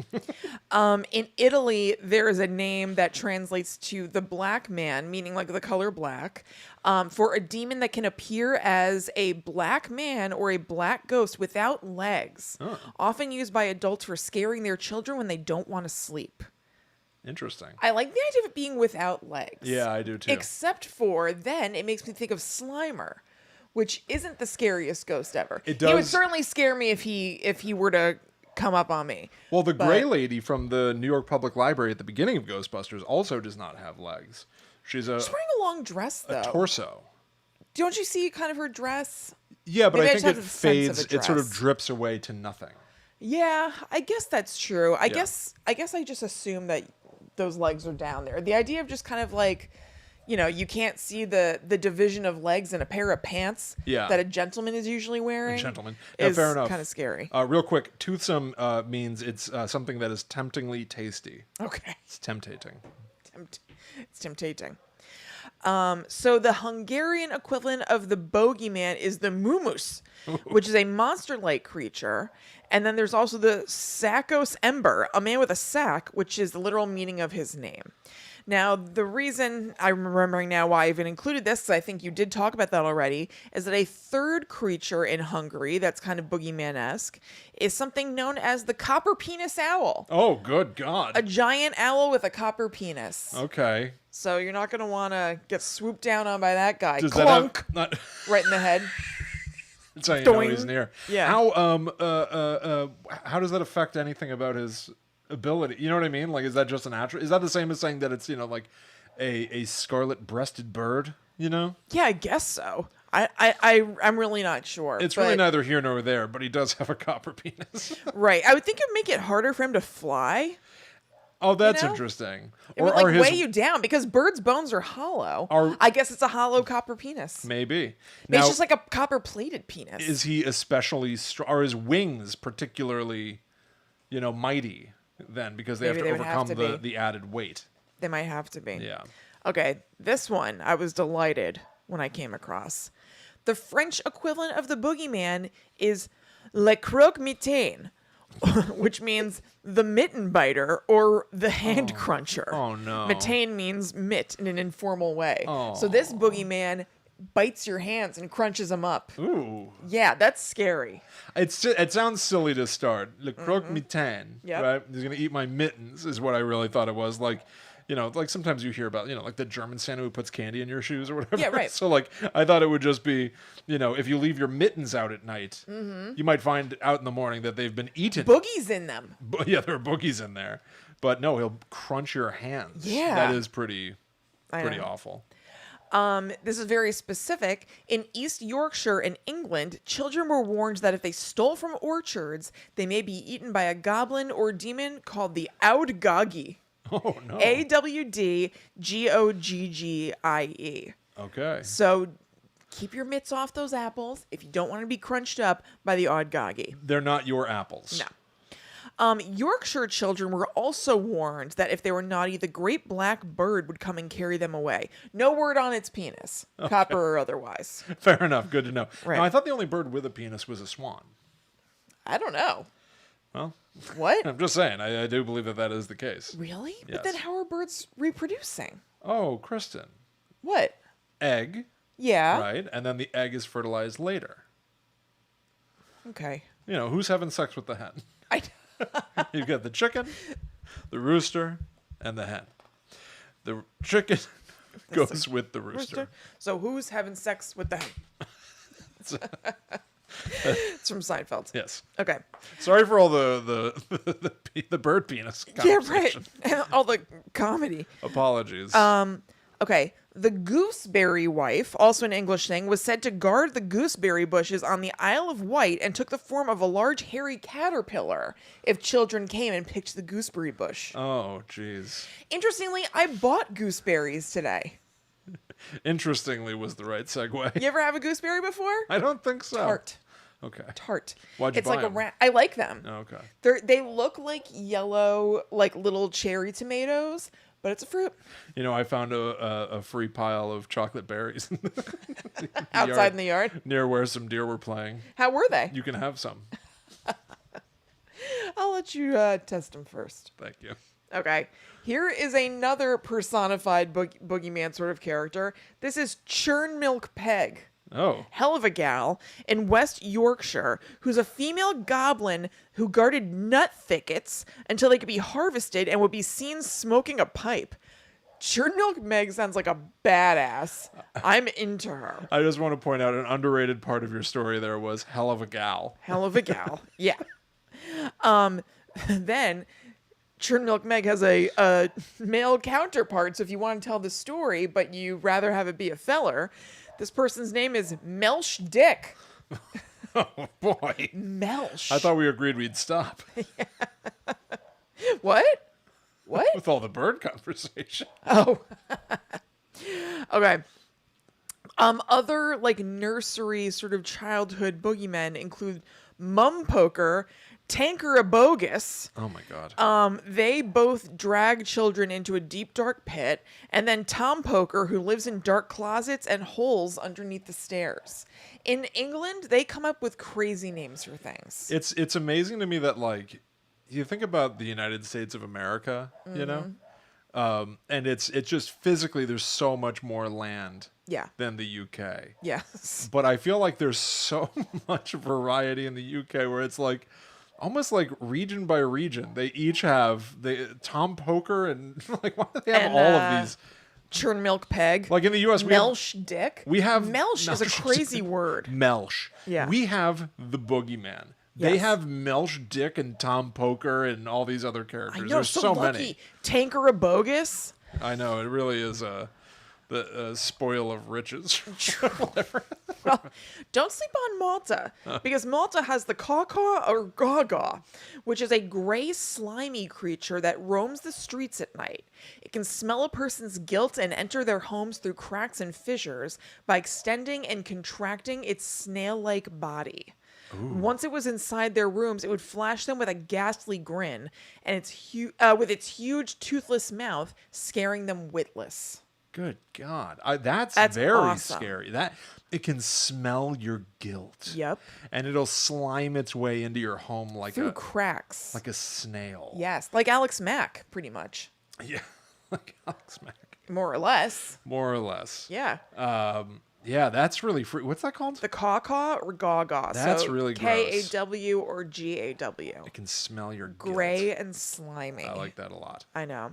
In Italy, there is a name that translates to the black man, meaning like the color black, for a demon that can appear as a black man or a black ghost without legs, often used by adults for scaring their children when they don't want to sleep.
Interesting.
I like the idea of it being without legs.
Yeah, I do too.
Except for then it makes me think of Slimer, which isn't the scariest ghost ever.
It
He would
does-
certainly scare me if he were to come up on me.
Well, the
But-
gray lady from the New York Public Library at the beginning of Ghostbusters also does not have legs. She's a
She's wearing a long dress though.
torso.
Don't you see kind of her dress?
Yeah, but
Maybe I
I
just
think
have
it
the sense of
fades.
a
It sort of
dress.
drips away to nothing.
Yeah, I guess that's true. I
Yeah.
guess I just assume that those legs are down there. The idea of just kind of like, you can't see the division of legs in a pair of pants
Yeah.
that a gentleman is usually wearing.
Gentlemen, yeah,
is
fair enough.
kind of scary.
Real quick, toothsome means it's something that is temptingly tasty.
Okay.
It's temptating.
It's tempting. So the Hungarian equivalent of the bogeyman is the mumus, which is a monster-like creature. And then there's also the Sakos Ember, a man with a sack, which is the literal meaning of his name. Now, the reason I'm remembering now why I even included this, 'cause I think you did talk about that already, is that a third creature in Hungary that's kind of boogeyman-esque is something known as the copper penis owl.
Oh, good God.
A giant owl with a copper penis.
Okay.
So you're not going to want to get swooped down on by that guy.
Does
Clunk!
that have, not,
Right in the head.
that's how you know
Doing.
he's near.
Yeah.
How does that affect anything about his ability? You know what I mean? Like, is that just an attribute? Is that the same as saying that it's like a scarlet-breasted bird? You know?
Yeah, I guess so. I'm really not sure.
It's really neither here nor there, but he does have a copper penis.
Right. I would think it would make it harder for him to fly.
Oh, that's
know?
interesting.
It would like weigh you down because birds' bones are hollow. I guess it's a hollow copper penis.
Maybe.
Maybe it's just like a copper-plated penis.
Is he especially strong? Are his wings particularly, mighty then? Because they have to overcome the added weight.
They might have to be.
Yeah.
Okay, this one I was delighted when I came across. The French equivalent of the boogeyman is le croque-mitaine, which means the mitten biter or the hand cruncher.
Oh, no.
Mitaine means mitt in an informal way.
Oh.
So this boogeyman bites your hands and crunches them up.
Ooh.
Yeah, that's scary.
It sounds silly to start. Le croque-mitaine,
Yep.
right? He's going to eat my mittens is what I really thought it was. Like, like sometimes you hear about, like the German Santa who puts candy in your shoes or whatever.
Yeah, right.
So, like, I thought it would just be, if you leave your mittens out at night, you might find out in the morning that they've been eaten.
Boogies in them.
Yeah, there are boogies in there. But no, he'll crunch your hands.
Yeah.
That is pretty awful.
This is very specific. In East Yorkshire in England, children were warned that if they stole from orchards, they may be eaten by a goblin or demon called the Audgoggie.
Oh, no.
Awdgoggie.
Okay.
So keep your mitts off those apples if you don't want to be crunched up by the Audgoggie.
They're not your apples.
No. Yorkshire children were also warned that if they were naughty, the great black bird would come and carry them away. No word on its penis, copper or otherwise.
Fair enough. Good to know.
Right.
Now, I thought the only bird with a penis was a swan.
I don't know.
Well,
What?
I'm just saying. I do believe that is the case.
Really?
Yes.
But then how are birds reproducing?
Oh, Kristen.
What?
Egg,
Yeah.
right? And then the egg is fertilized later.
Okay.
Who's having sex with the hen? You've got the chicken, the rooster, and the hen. The chicken goes with the rooster.
So who's having sex with the hen? It's from Seinfeld.
Yes.
Okay.
Sorry for all the bird penis conversation.
Yeah, right. And all the comedy.
Apologies.
Okay. The gooseberry wife, also an English thing, was said to guard the gooseberry bushes on the Isle of Wight and took the form of a large hairy caterpillar if children came and picked the gooseberry bush.
Oh, jeez.
Interestingly, I bought gooseberries today.
Interestingly was the right segue.
You ever have a gooseberry before?
I don't think so.
Tart.
Okay.
Tart.
Why'd you
it's
buy
like
them?
I like them.
Okay.
They look like yellow, like little cherry tomatoes, but it's a fruit.
I found a free pile of chocolate berries
Outside in the yard?
near where some deer were playing.
How were they?
You can have some.
I'll let you test them first.
Thank you.
Okay. Here is another personified boogeyman sort of character. This is Churn Milk Peg.
Oh.
Hell of a gal in West Yorkshire who's a female goblin who guarded nut thickets until they could be harvested and would be seen smoking a pipe. Churn Milk Meg sounds like a badass. I'm into her.
I just want to point out an underrated part of your story there was hell of a gal.
Hell of a gal. Yeah. Then Churn Milk Meg has a male counterpart. So if you want to tell the story, but you rather have it be a feller, this person's name is Melch Dick.
Oh, boy.
Melch.
I thought we agreed we'd stop
What? What?
with all the bird conversation.
Oh. Okay. Other like nursery sort of childhood boogeymen include Mum Poker, Tankerabogus.
Oh, my God.
They both drag children into a deep, dark pit, and then Tom Poker, who lives in dark closets and holes underneath the stairs. In England, they come up with crazy names for things.
It's amazing to me that, like, you think about the United States of America, and it's just physically there's so much more land than the UK.
Yes.
But I feel like there's so much variety in the UK where it's like almost like region by region. They each have Tom Poker and like why do they have all of these?
Churn Milk Peg.
Like in the US,
Melch Dick.
We have
Melch is a crazy word.
Melch.
Yeah.
We have the Boogeyman. They
Yes.
have Melch Dick and Tom Poker and all these other characters.
I know,
There's so
lucky.
many.
Tankerabogus.
I know, it really is a the spoil of riches.
Well, don't sleep on Malta, because Malta has the Caw or Gaga, which is a gray, slimy creature that roams the streets at night. It can smell a person's guilt and enter their homes through cracks and fissures by extending and contracting its snail-like body. Once it was inside their rooms, it would flash them with a ghastly grin, and with its huge, toothless mouth, scaring them witless.
Good God. That's very
awesome.
scary. That it can smell your guilt.
Yep.
And it'll slime its way into your home
Through cracks.
like a snail.
Yes, like Alex Mack, pretty much.
Yeah. Like Alex Mack.
More or less.
More or less.
Yeah.
Yeah, that's really what's that called?
The Caw or Gaga.
That's really gross.
Kaw or Gaw.
It can smell your guilt.
Gray and slimy.
I like that a lot.
I know.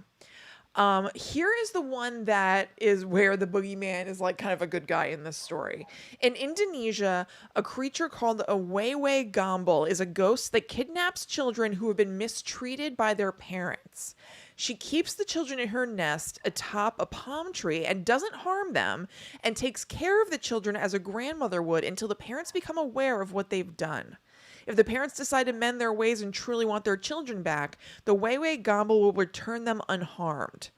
Here is the one that is where the boogeyman is like kind of a good guy in this story. In Indonesia, a creature called a Wewe Gombel is a ghost that kidnaps children who have been mistreated by their parents. She keeps the children in her nest atop a palm tree and doesn't harm them, and takes care of the children as a grandmother would until the parents become aware of what they've done. If the parents decide to mend their ways and truly want their children back, the Wewe Gombel will return them unharmed.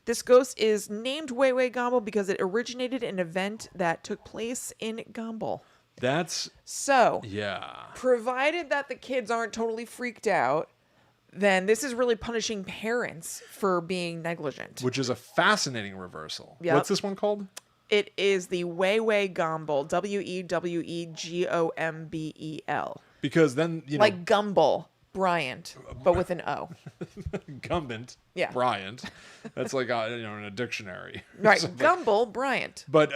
This ghost is named Wewe Gombel because it originated in an event that took place in Gombel.
That's
So,
yeah.
provided that the kids aren't totally freaked out, then this is really punishing parents for being negligent.
Which is a fascinating reversal.
Yep.
What's this one called?
It is the Wewe Gombel, Wewegombel.
Because then,
Like Gumbel Bryant, but with an O.
Gumbant,
Yeah.
Bryant. That's like in a dictionary.
Right,
Something.
Gumbel Bryant.
But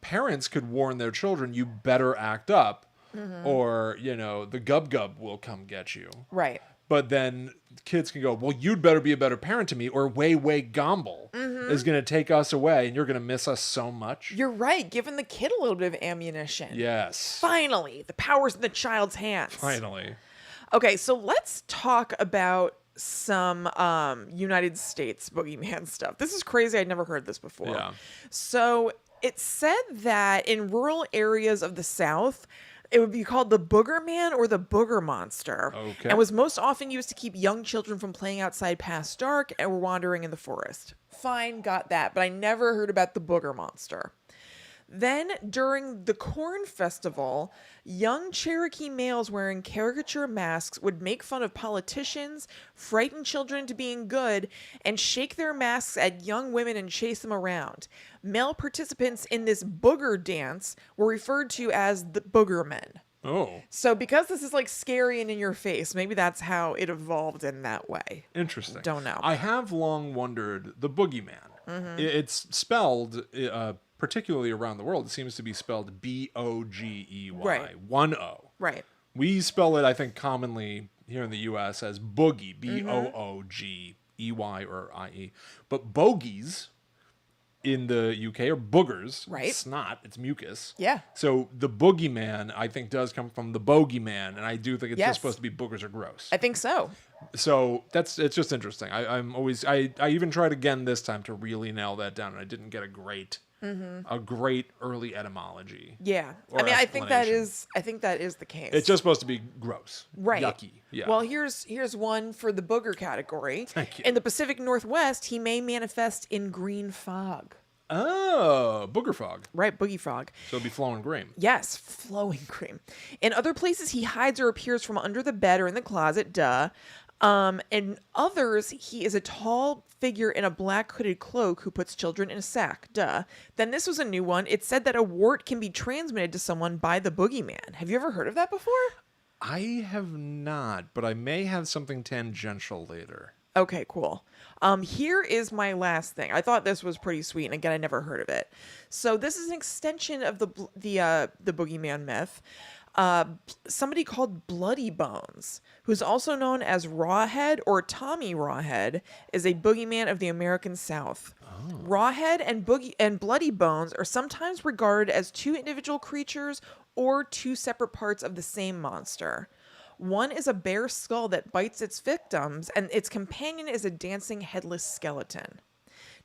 parents could warn their children, you better act up, or the gub will come get you.
Right.
But then kids can go, well, you'd better be a better parent to me, or Wewe Gombel is going to take us away, and you're going to miss us so much.
You're right, giving the kid a little bit of ammunition.
Yes.
Finally, the power's in the child's hands.
Finally.
Okay, so let's talk about some United States boogeyman stuff. This is crazy. I'd never heard this before.
Yeah.
So it said that in rural areas of the South, it would be called the Boogerman or the Booger Monster.
Okay.
And was most often used to keep young children from playing outside past dark and wandering in the forest. Fine, got that. But I never heard about the Booger Monster. Then, during the Corn Festival, young Cherokee males wearing caricature masks would make fun of politicians, frighten children into being good, and shake their masks at young women and chase them around. Male participants in this booger dance were referred to as the Boogermen.
Oh.
So because this is like scary and in your face, maybe that's how it evolved in that way.
Interesting.
Don't know.
I have long wondered the Boogeyman. It's spelled, particularly around the world, it seems to be spelled Boogey.
Right.
One O.
Right.
We spell it, I think, commonly here in the U.S. as Boogie, Boogey or IE. But bogies in the UK are boogers.
Right.
Snot, it's mucus.
Yeah.
So the Boogeyman, I think, does come from the Bogeyman, and I do think it's
Yes.
just supposed to be boogers are gross.
I think so.
So it's just interesting. I even tried again this time to really nail that down, and I didn't get a great early etymology.
Yeah.
Or
I mean, I think that
explanation.
is the case.
It's just supposed to be gross,
right.
yucky. Yeah.
Well, here's one for the booger category.
Thank you.
In the Pacific Northwest, he may manifest in green fog.
Oh, booger fog.
Right, boogie fog.
So it'd be flowing green.
Yes, flowing cream. In other places, he hides or appears from under the bed or in the closet. Duh. In others, he is a tall figure in a black hooded cloak who puts children in a sack. Duh. Then this was a new one. It said that a wart can be transmitted to someone by the boogeyman. Have you ever heard of that before?
I have not, but I may have something tangential later.
Okay, cool. Here is my last thing. I thought this was pretty sweet, and again, I never heard of it. So this is an extension of the boogeyman myth. Somebody called Bloody Bones, who's also known as Rawhead or Tommy Rawhead, is a boogeyman of the American South. Oh. Rawhead and Bloody Bones are sometimes regarded as two individual creatures or two separate parts of the same monster. One is a bear skull that bites its victims, and its companion is a dancing headless skeleton.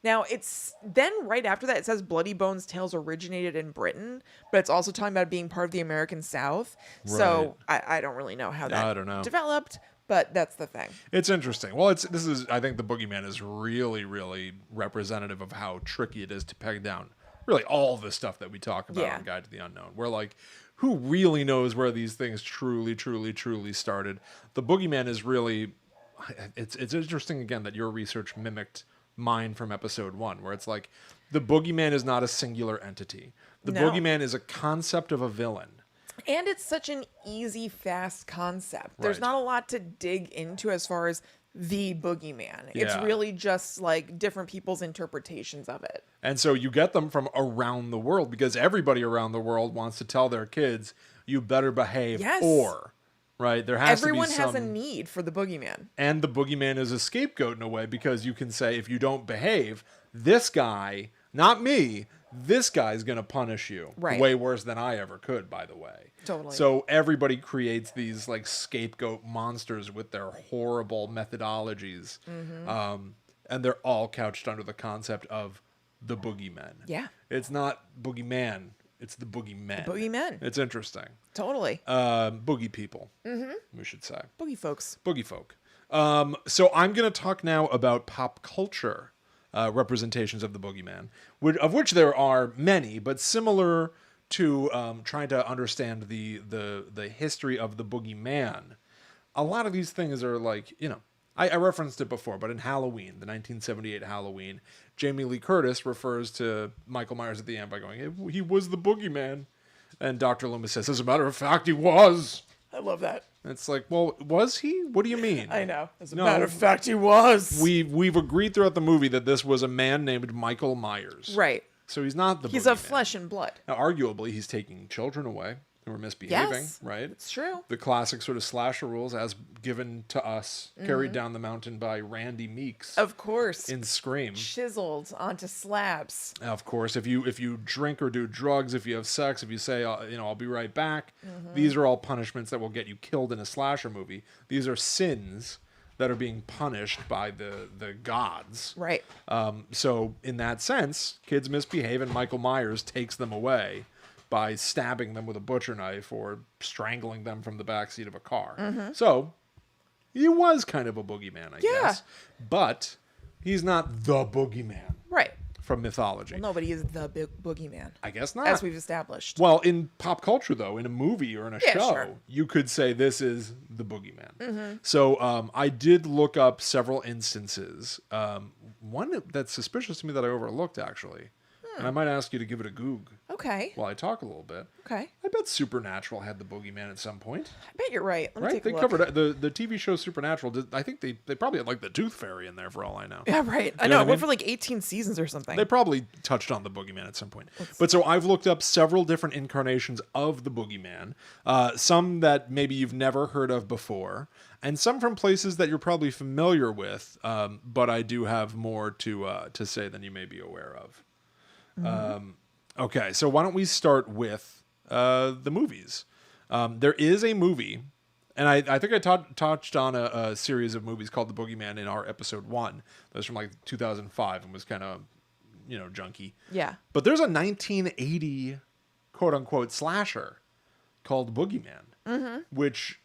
Now, it's then right after that, it says Bloody Bones tales originated in Britain, but it's also talking about being part of the American South. So I don't really know how that
I don't know.
developed, but that's the thing.
It's interesting. Well, I think the Boogeyman is really, really representative of how tricky it is to peg down really all the stuff that we talk about
Yeah.
on Guide to the Unknown. We're like, who really knows where these things truly, truly, truly started? The Boogeyman is really, it's interesting again that your research mimicked mine from episode 1, where it's like the Boogeyman is not a singular entity. The
No.
Boogeyman is a concept of a villain.
And it's such an easy, fast concept. There's
Right.
not a lot to dig into as far as the Boogeyman. It's
Yeah.
really just like different people's interpretations of it.
And so you get them from around the world because everybody around the world wants to tell their kids, you better behave
Yes.
or, right? There has
Everyone
to be
has
some...
a need for the Boogeyman.
And the Boogeyman is a scapegoat in a way because you can say, if you don't behave, this guy, not me, this guy's going to punish you.
Right.
Way worse than I ever could, by the way.
Totally.
So everybody creates these like scapegoat monsters with their horrible methodologies. And they're all couched under the concept of the Boogeymen.
Yeah.
It's not Boogeyman. It's the Boogeymen.
Boogeymen.
It's interesting.
Totally.
Boogie people, we should say.
Boogie folks.
Boogie folk. So I'm going to talk now about pop culture representations of the Boogeyman, of which there are many, but similar to trying to understand the history of the Boogeyman. A lot of these things are like, I referenced it before, but in Halloween, the 1978 Halloween, Jamie Lee Curtis refers to Michael Myers at the end by going, "Hey, he was the Boogeyman." And Dr. Loomis says, "As a matter of fact, he was."
I love that.
It's like, well, was he? What do you mean?
I know. As a
No.
matter of fact, he was.
We've agreed throughout the movie that this was a man named Michael Myers.
Right.
So he's not the
He's
Boogeyman.
of flesh and blood.
Now, arguably, he's taking children away who are misbehaving,
Yes.
right?
It's true.
The classic sort of slasher rules as given to us, carried down the mountain by Randy Meeks
Of course.
in Scream.
Chiseled onto slabs.
Of course, if you drink or do drugs, if you have sex, if you say, I'll be right back, these are all punishments that will get you killed in a slasher movie. These are sins that are being punished by the gods.
Right.
So in that sense, kids misbehave and Michael Myers takes them away by stabbing them with a butcher knife or strangling them from the backseat of a car. So he was kind of a boogeyman, I guess. But he's not the boogeyman
Right.
from mythology.
Well, nobody is the big boogeyman,
I guess not.
as we've established.
Well, in pop culture, though, in a movie or in a
Yeah,
show,
sure.
you could say this is the boogeyman. So I did look up several instances. One that's suspicious to me that I overlooked, actually. And I might ask you to give it a goog
Okay.
while I talk a little bit.
Okay.
I bet Supernatural had the boogeyman at some point.
I bet you're right. Let me
Right?
take
They
a look.
covered the TV show Supernatural. I think they probably had like the Tooth Fairy in there for all I know.
Yeah, right. I
You know
know.
what I
It went
mean?
for like 18 seasons or something.
They probably touched on the boogeyman at some point. But so I've looked up several different incarnations of the boogeyman, some that maybe you've never heard of before, and some from places that you're probably familiar with, but I do have more to say than you may be aware of. Okay, so why don't we start with the movies? There is a movie, and I think I touched on a series of movies called The Boogeyman in our episode 1. That was from like 2005 and was kind of, junky.
Yeah.
But there's a 1980 quote-unquote slasher called Boogeyman, which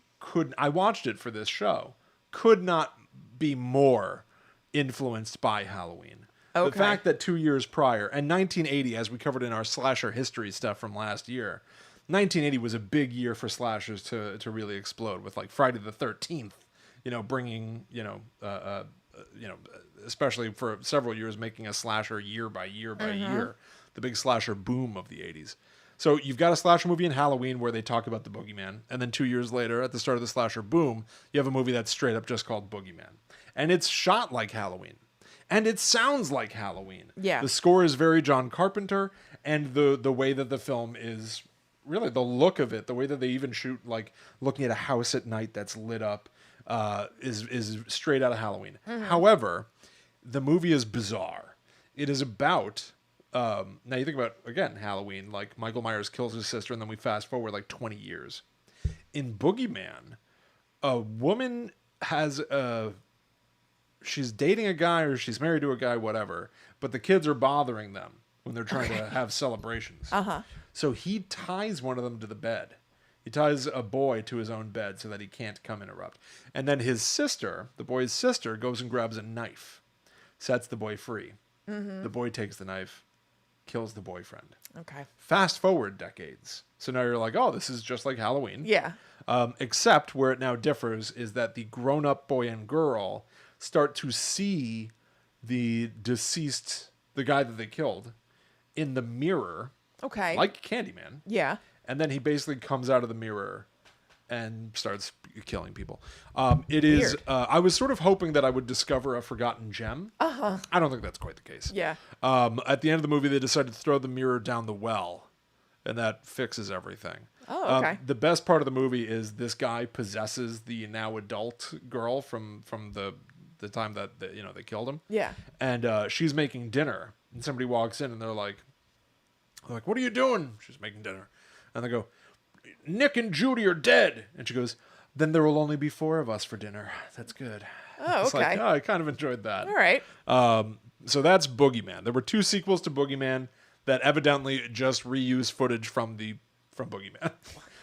I watched it for this show, could not be more influenced by Halloween.
Okay.
The fact that 2 years prior, and 1980, as we covered in our slasher history stuff from last year, 1980 was a big year for slashers to really explode with like Friday the 13th, bringing, especially for several years, making a slasher year by year by year, the big slasher boom of the 80s. So you've got a slasher movie in Halloween where they talk about the boogeyman, and then 2 years later, at the start of the slasher boom, you have a movie that's straight up just called Boogeyman. And it's shot like Halloween. And it sounds like Halloween.
Yeah.
The score is very John Carpenter, and the way that the film is, really the look of it, the way that they even shoot, like looking at a house at night that's lit up, is straight out of Halloween. However, the movie is bizarre. It is about, now you think about, again, Halloween, like Michael Myers kills his sister, and then we fast forward like 20 years. In Boogeyman, a woman has she's dating a guy or she's married to a guy, whatever, but the kids are bothering them when they're trying to have celebrations. So he ties one of them to the bed. He ties a boy to his own bed so that he can't come interrupt. And then his sister, the boy's sister, goes and grabs a knife, sets the boy free. The boy takes the knife, kills the boyfriend.
Okay.
Fast forward decades. So now you're like, oh, this is just like Halloween.
Yeah.
Except where it now differs is that the grown-up boy and girl start to see the deceased, the guy that they killed, in the mirror.
Okay.
Like Candyman.
Yeah.
And then he basically comes out of the mirror and starts killing people. It is.
Weird.
I was sort of hoping that I would discover a forgotten gem. I don't think that's quite the case.
Yeah.
At the end of the movie, they decided to throw the mirror down the well, and that fixes everything.
Oh, okay.
The best part of the movie is this guy possesses the now adult girl from the time that they killed him.
Yeah.
And she's making dinner, and somebody walks in, and they're like, "What are you doing?" She's making dinner, and they go, "Nick and Judy are dead." And she goes, "Then there will only be 4 of us for dinner. That's good."
Oh,
It's
okay.
like, I kind of enjoyed that.
All right.
So that's Boogeyman. There were 2 sequels to Boogeyman that evidently just reuse footage from Boogeyman.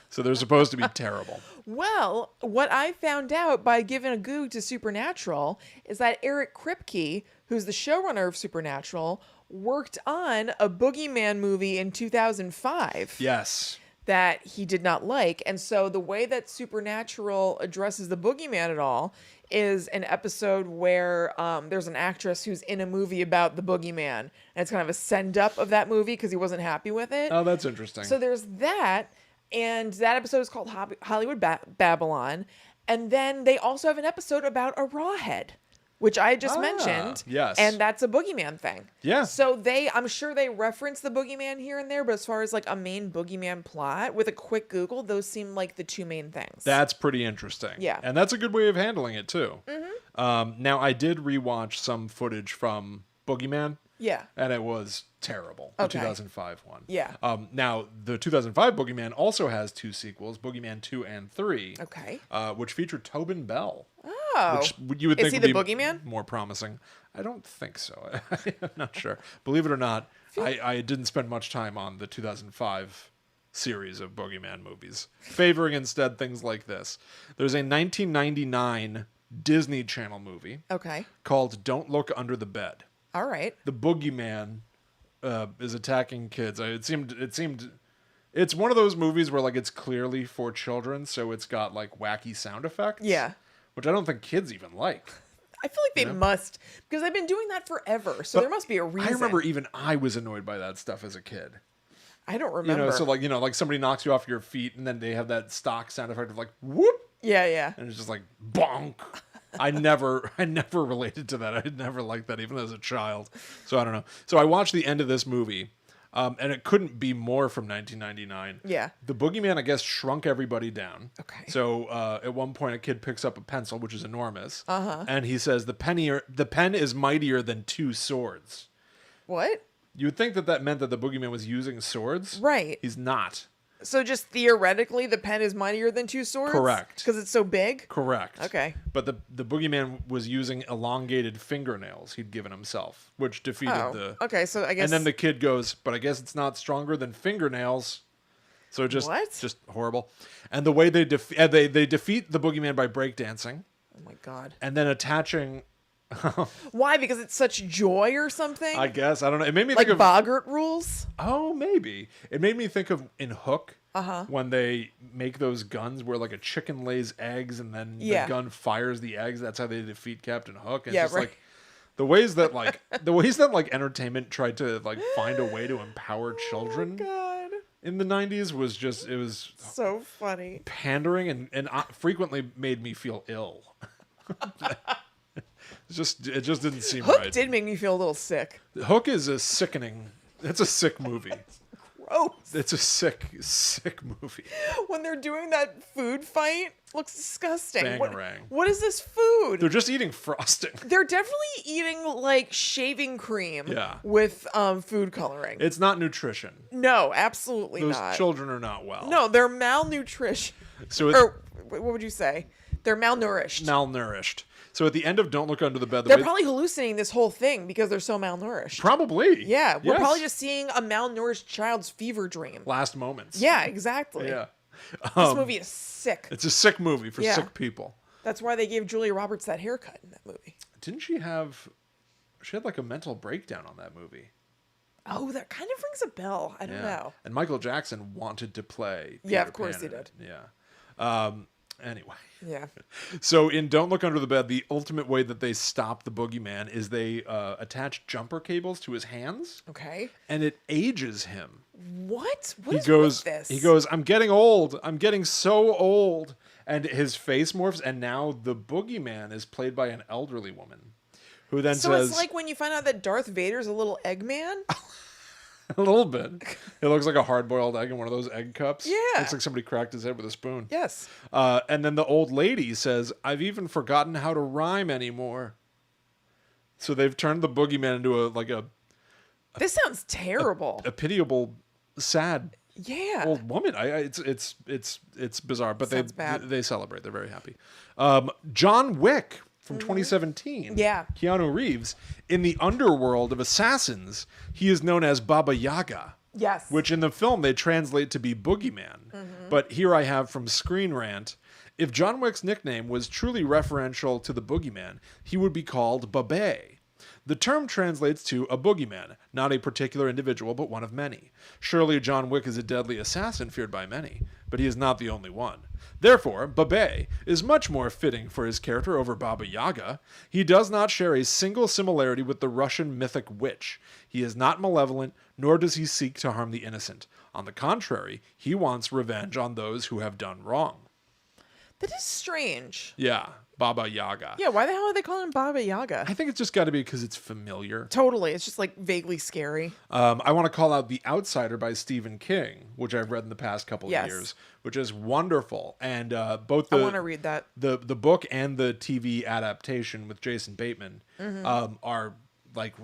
So they're supposed to be terrible.
Well, what I found out by giving a goog to Supernatural is that Eric Kripke, who's the showrunner of Supernatural, worked on a Boogeyman movie in 2005.
Yes.
That he did not like. And so the way that Supernatural addresses the Boogeyman at all is an episode where there's an actress who's in a movie about the Boogeyman. And it's kind of a send-up of that movie because he wasn't happy with it.
Oh, that's interesting.
So there's that. And that episode is called Hollywood Babylon. And then they also have an episode about a rawhead, which I just mentioned.
Yes.
And that's a Boogeyman thing.
Yeah.
So I'm sure they reference the Boogeyman here and there, but as far as like a main Boogeyman plot, with a quick Google, those seem like the 2 main things.
That's pretty interesting.
Yeah.
And that's a good way of handling it, too. Now, I did rewatch some footage from Boogeyman.
Yeah.
And it was terrible. The
Okay.
2005 one.
Yeah.
Now, the 2005 Boogeyman also has 2 sequels, Boogeyman 2 and 3.
Okay.
Which feature Tobin Bell.
Oh.
Which you would
Is
think
he
would
the
be
Boogeyman?
more promising. I don't think so. I'm not sure. Believe it or not, I didn't spend much time on the 2005 series of Boogeyman movies, favoring instead things like this. There's a 1999 Disney Channel movie
Okay.
called Don't Look Under the Bed.
All right.
The Boogeyman is attacking kids. It seemed it's one of those movies where like it's clearly for children, so it's got like wacky sound effects.
Yeah.
Which I don't think kids even like.
I feel like they must, because they've been doing that forever. So there must be a reason.
I remember even I was annoyed by that stuff as a kid.
I don't remember.
So like somebody knocks you off your feet and then they have that stock sound effect of like whoop,
Yeah, yeah.
and it's just like bonk. I never related to that. I never liked that even as a child. So I don't know. So I watched the end of this movie, and it couldn't be more from 1999.
Yeah.
The Boogeyman, I guess, shrunk everybody down.
Okay.
So at one point, a kid picks up a pencil, which is enormous, and he says, the pen is mightier than 2 swords.
What?
You would think that meant that the Boogeyman was using swords.
Right.
He's not.
So just theoretically, the pen is mightier than 2 swords?
Correct.
Because it's so big?
Correct.
Okay.
But the Boogeyman was using elongated fingernails he'd given himself, which defeated the...
Okay, so I guess...
And then the kid goes, but I guess it's not stronger than fingernails. So just horrible. And the way they defeat the Boogeyman by breakdancing.
Oh my God.
And then attaching...
Why? Because it's such joy or something?
I guess. I don't know. It made me
like
think of...
Boggart rules?
Oh, maybe. It made me think of in Hook, when they make those guns where like a chicken lays eggs and then the gun fires the eggs. That's how they defeat Captain Hook. And it's just like the ways that like entertainment tried to like find a way to empower children
God.
in the 90s was just, it was
So funny.
pandering and frequently made me feel ill. It just didn't seem
Hook
right.
did make me feel a little sick.
Hook is a sickening. It's a sick movie.
Gross.
It's a sick movie.
When they're doing that food fight, looks disgusting.
Bangarang.
What is this food?
They're just eating frosting.
They're definitely eating like shaving cream
Yeah.
with food coloring.
It's not nutrition.
No, absolutely
Those
not.
children are not well.
No, they're malnutrition.
So
Or what would you say? They're malnourished.
malnourished. So at the end of Don't Look Under the Bed,
They're probably hallucinating this whole thing because they're so malnourished.
probably.
Yeah, we're
Yes.
probably just seeing a malnourished child's fever dream.
Last moments.
Yeah, exactly.
Yeah.
This movie is sick.
It's a sick movie for
Yeah.
sick people.
That's why they gave Julia Roberts that haircut in that movie.
Didn't she have... She had like a mental breakdown on that movie.
Oh, that kind of rings a bell. I don't know.
And Michael Jackson wanted to play
Yeah,
Peter
of course
Pan
he
in it.
did.
Yeah. Anyway.
Yeah.
So in Don't Look Under the Bed, the ultimate way that they stop the boogeyman is they attach jumper cables to his hands.
Okay.
And it ages him.
What? What
He
is
goes,
with this?
he goes, I'm getting old. I'm getting so old. And his face morphs. And now the boogeyman is played by an elderly woman who then
So
says...
it's like when you find out that Darth Vader's a little Eggman?
A little bit. It looks like a hard-boiled egg in one of those egg cups.
Yeah.
Looks like somebody cracked his head with a spoon.
Yes.
And then the old lady says, I've even forgotten how to rhyme anymore. So they've turned the boogeyman into
This sounds terrible.
a pitiable, sad
Yeah.
old woman. It's bizarre, but
Sounds bad.
they celebrate. They're very happy. John Wick from 2017.
Yeah.
Keanu Reeves. In the underworld of assassins, he is known as Baba Yaga.
Yes.
Which in the film they translate to be Boogeyman. But here I have from Screen Rant, if John Wick's nickname was truly referential to the Boogeyman, he would be called Babé. The term translates to a boogeyman, not a particular individual, but one of many. Surely John Wick is a deadly assassin feared by many, but he is not the only one. Therefore, Babé is much more fitting for his character over Baba Yaga. He does not share a single similarity with the Russian mythic witch. He is not malevolent, nor does he seek to harm the innocent. On the contrary, he wants revenge on those who have done wrong.
That is strange.
Yeah, Baba Yaga.
Yeah, why the hell are they calling him Baba Yaga?
I think it's just got to be because it's familiar.
Totally. It's just like vaguely scary.
I want to call out The Outsider by Stephen King, which I've read in the past couple of
Yes.
years, which is wonderful. And both
I want to read that.
the book and the TV adaptation with Jason Bateman are like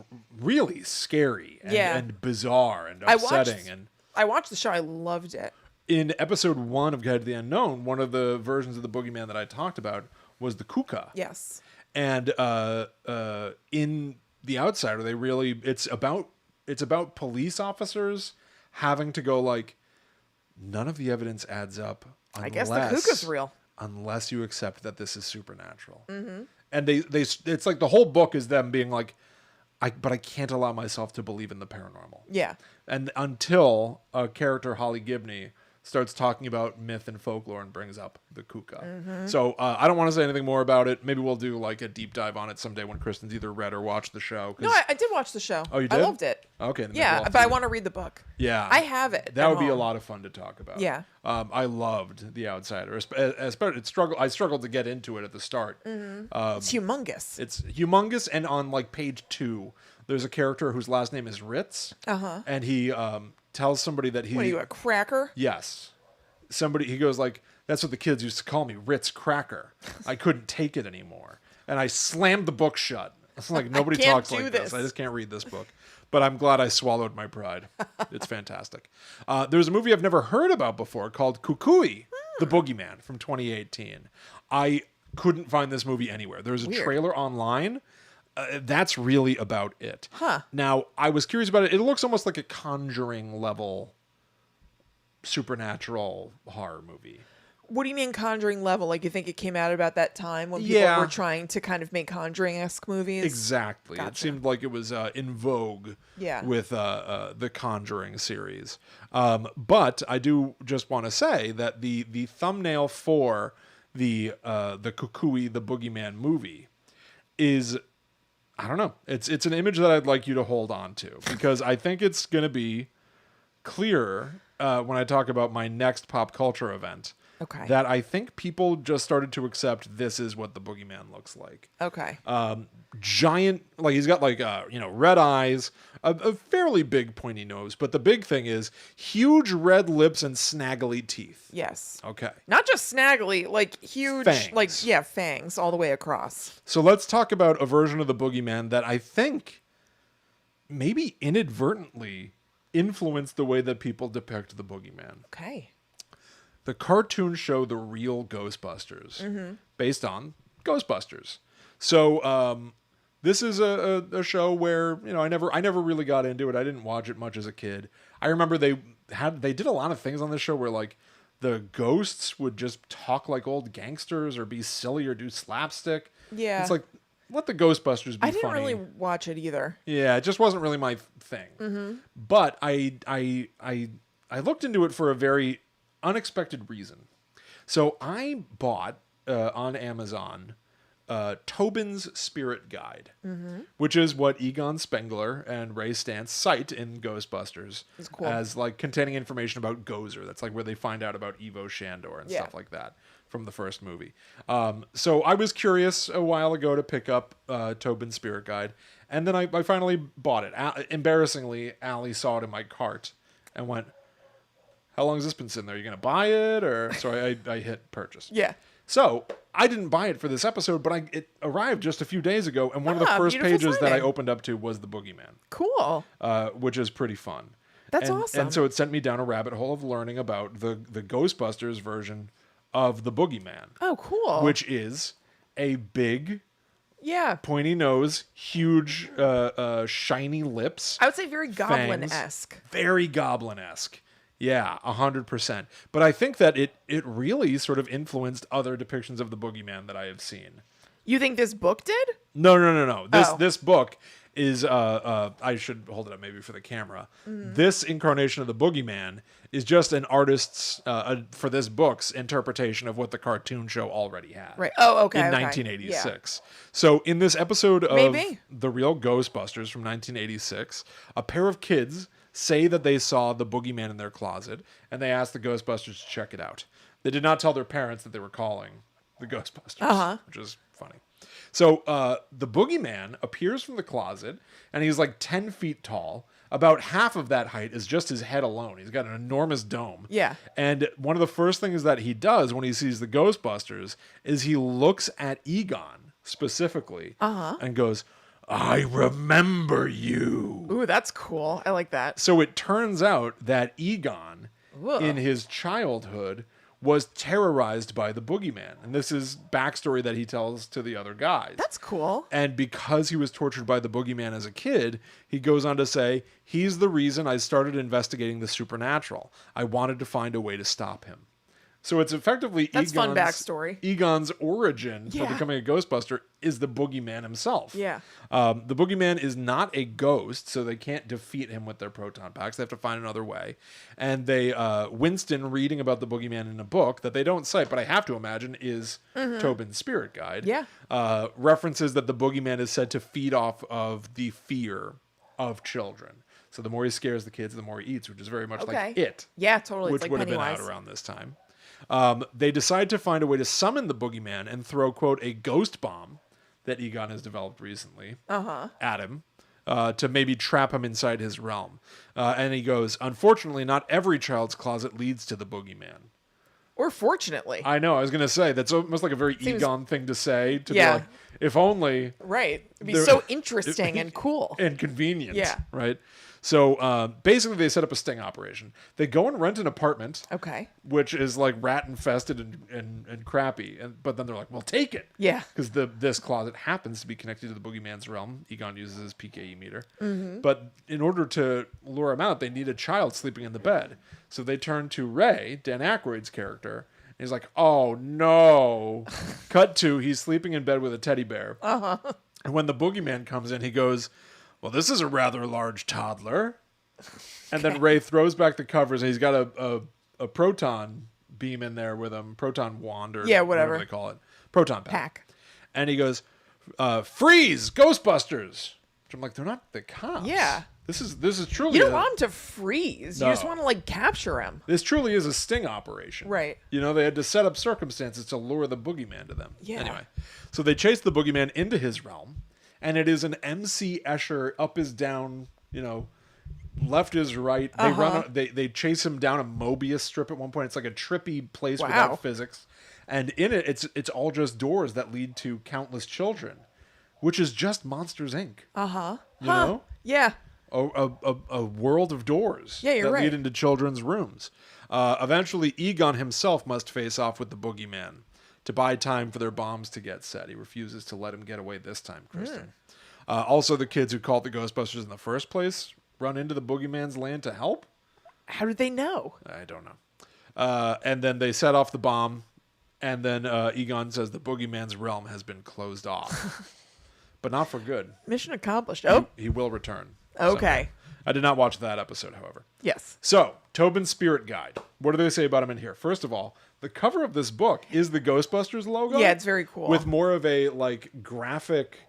really scary and,
Yeah.
and bizarre and
I
upsetting.
I watched the show. I loved it.
In episode 1 of Guide to the Unknown, one of the versions of the boogeyman that I talked about was the kuka.
Yes.
And in The Outsider, they really it's about police officers having to go like, none of the evidence adds up.
I guess the kuka's real.
Unless you accept that this is supernatural. Mm-hmm. And they it's like the whole book is them being like, but I can't allow myself to believe in the paranormal.
Yeah.
And until a character, Holly Gibney, starts talking about myth and folklore and brings up the kuka.
Mm-hmm.
So I don't want to say anything more about it. Maybe we'll do like a deep dive on it someday when Kristen's either read or watched the show.
No, I did watch the show.
Oh, you
I
did?
loved it.
Okay. then maybe
Yeah,
we'll have
but
to
I
do-
want to read the book.
Yeah.
I have it.
That
at
would be a
home.
lot of fun to talk about.
Yeah.
I loved The Outsider. I struggled to get into it at the start.
It's humongous.
It's humongous, and on like page 2, there's a character whose last name is Ritz.
Uh-huh.
And he tells somebody that he...
What are you, a cracker?
Yes. He goes like, that's what the kids used to call me, Ritz Cracker. I couldn't take it anymore. And I slammed the book shut. It's like, nobody
can't
talks
do
like this.
this.
I just can't read this book. But I'm glad I swallowed my pride. It's fantastic. There's a movie I've never heard about before called Kukui, The Boogeyman from 2018. I couldn't find this movie anywhere. There's a
Weird.
trailer online. That's really about it.
Huh.
Now, I was curious about it. It looks almost like a Conjuring level supernatural horror movie.
What do you mean Conjuring level? Like you think it came out about that time when people
Yeah.
were trying to kind of make Conjuring-esque movies?
Exactly. It
Gotcha.
seemed like it was in vogue
Yeah.
with the Conjuring series. But I do just want to say that the thumbnail for the Kukui, the Boogeyman movie is, I don't know. It's an image that I'd like you to hold on to because I think it's going to be clearer when I talk about my next pop culture event.
Okay.
That I think people just started to accept this is what the Boogeyman looks like.
Okay.
Giant, like he's got like red eyes, a fairly big pointy nose, but the big thing is huge red lips and snaggly teeth.
Yes.
Okay.
Not just snaggly, like huge,
Fangs.
like fangs all the way across.
So let's talk about a version of the Boogeyman that I think maybe inadvertently influenced the way that people depict the Boogeyman.
Okay.
the cartoon show The Real Ghostbusters, based on Ghostbusters. So this is a show where, you know, I never really got into it. I didn't watch it much as a kid. I remember they did a lot of things on this show where, like, the ghosts would just talk like old gangsters or be silly or do slapstick.
Yeah.
It's like, let the Ghostbusters be funny.
I didn't really watch it either.
Yeah, it just wasn't really my thing. But I looked into it for a very unexpected reason. So I bought on Amazon Tobin's Spirit Guide, which is what Egon Spengler and Ray Stantz cite in Ghostbusters
cool.
as, like, containing information about Gozer. That's like where they find out about Ivo Shandor and stuff like that from the first movie. So I was curious a while ago to pick up Tobin's Spirit Guide, and then I finally bought it. Embarrassingly, Allie saw it in my cart and went, "How long has this been sitting there? Are you going to buy it?" Or so I hit purchase.
Yeah.
So I didn't buy it for this episode, but it arrived just a few days ago, and one of the first pages that I opened up to was the Boogeyman.
Cool.
Which is pretty fun.
That's awesome.
And so it sent me down a rabbit hole of learning about the Ghostbusters version of the Boogeyman.
Oh, cool.
Which is a big,
yeah,
pointy nose, huge, shiny lips.
I would say very goblin-esque.
Fangs, very goblin-esque. Yeah, 100%. But I think that it really sort of influenced other depictions of the Boogeyman that I have seen.
You think this book did?
No. This book is I should hold it up maybe for the camera. This incarnation of the Boogeyman is just an artist's for this book's interpretation of what the cartoon show already had.
Right. Oh, okay.
In 1986. Yeah. So in this episode of The Real Ghostbusters from 1986, a pair of kids say that they saw the Boogeyman in their closet, and they asked the Ghostbusters to check it out. They did not tell their parents that they were calling the Ghostbusters, which is funny. So the Boogeyman appears from the closet, and he's like 10 feet tall. About half of that height is just his head alone. He's got an enormous dome.
Yeah.
And one of the first things that he does when he sees the Ghostbusters is he looks at Egon specifically and goes, "I remember you."
Ooh, that's cool. I like that.
So it turns out that Egon, in his childhood, was terrorized by the Boogeyman. And this is backstory that he tells to the other guys.
That's cool.
And because he was tortured by the Boogeyman as a kid, he goes on to say, "He's the reason I started investigating the supernatural. I wanted to find a way to stop him." So it's effectively
fun backstory.
Egon's origin for becoming a Ghostbuster is the Boogeyman himself.
Yeah.
The Boogeyman is not a ghost, so they can't defeat him with their proton packs. They have to find another way. And Winston, reading about the Boogeyman in a book that they don't cite, but I have to imagine is Tobin's Spirit Guide, references that the Boogeyman is said to feed off of the fear of children. So the more he scares the kids, the more he eats, which is very much like It.
Yeah, totally.
Which
it's like
would have been out around this time. They decide to find a way to summon the Boogeyman and throw, quote, a ghost bomb that Egon has developed recently at him to maybe trap him inside his realm. And he goes, "Unfortunately, not every child's closet leads to the Boogeyman."
Or fortunately.
I know, I was going to say, that's almost like a very Egon thing to say, to be like, if only...
Right. It'd be so interesting and cool.
And convenient.
Yeah.
Right? So basically they set up a sting operation. They go and rent an apartment.
Okay.
Which is like rat infested and crappy. But then they're like, "Well, take it."
Yeah.
Because this closet happens to be connected to the Boogeyman's realm. Egon uses his PKE meter. But in order to lure him out, they need a child sleeping in the bed. So they turn to Ray, Dan Aykroyd's character. And he's like, "Oh no." Cut to, he's sleeping in bed with a teddy bear. And when the Boogeyman comes in, he goes, "Well, this is a rather large toddler." And then Ray throws back the covers, and he's got a proton beam in there with him, proton wand or whatever they call it, proton pack. And he goes, "Freeze, Ghostbusters!" Which I'm like, they're not the cops.
Yeah.
This is truly.
You don't want him to freeze. No. You just want to like capture him.
This truly is a sting operation.
Right.
You know, they had to set up circumstances to lure the Boogeyman to them.
Yeah.
Anyway, so they chase the Boogeyman into his realm. And it is an MC Escher up is down, you know, left is right. They they chase him down a Mobius strip at one point. It's like a trippy place without physics. And in it, it's all just doors that lead to countless children, which is just Monsters, Inc. You know?
Yeah.
A world of doors
that
lead into children's rooms. Eventually, Egon himself must face off with the Boogeyman to buy time for their bombs to get set. He refuses to let him get away this time, Kristen. Also, the kids who called the Ghostbusters in the first place run into the Boogeyman's land to help.
How did they know?
I don't know. And then they set off the bomb, and then Egon says the Boogeyman's realm has been closed off. But not for good.
Mission accomplished. Oh.
He will return.
Okay.
I did not watch that episode, however.
Yes.
So, Tobin's Spirit Guide. What do they say about him in here? First of all, the cover of this book is the Ghostbusters logo.
Yeah, it's very cool.
With more of a graphic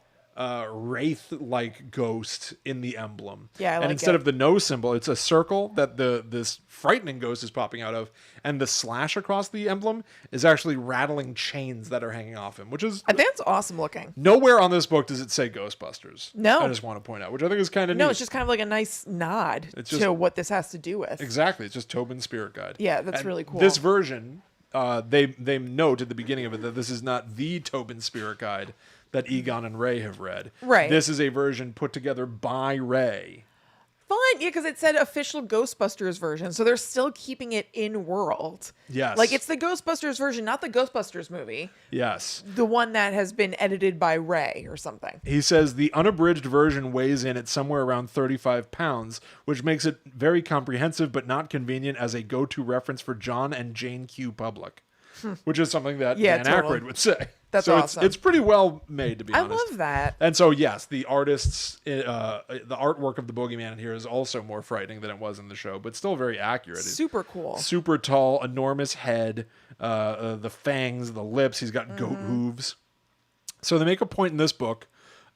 wraith-like ghost in the emblem.
Yeah, I like
And instead
it.
of the no symbol, it's a circle that this frightening ghost is popping out of, and the slash across the emblem is actually rattling chains that are hanging off him, which is
I think it's awesome looking.
nowhere on this book does it say Ghostbusters.
No.
I just want to point out, which I think is kind of neat.
No, it's just kind of like a nice nod to what this has to do with.
Exactly. It's just Tobin's Spirit Guide.
Yeah, that's
And
really cool.
This version, they note at the beginning of it that this is not the Tobin Spirit Guide that Egon and Ray have read.
Right.
This is a version put together by Ray.
Fun, yeah, because it said official Ghostbusters version, so they're still keeping it in world.
Yes.
Like, it's the Ghostbusters version, not the Ghostbusters movie.
Yes.
The one that has been edited by Ray or something.
He says the unabridged version weighs in at somewhere around 35 pounds, which makes it very comprehensive but not convenient as a go-to reference for John and Jane Q. Public, which is something that Dan
totally.
Aykroyd would say.
That's
so
awesome.
It's pretty well made, to be honest.
I love that.
And so, yes, the artists, the artwork of the Boogeyman in here is also more frightening than it was in the show, but still very accurate.
Super cool.
Super tall, enormous head, the fangs, the lips. He's got goat hooves. So they make a point in this book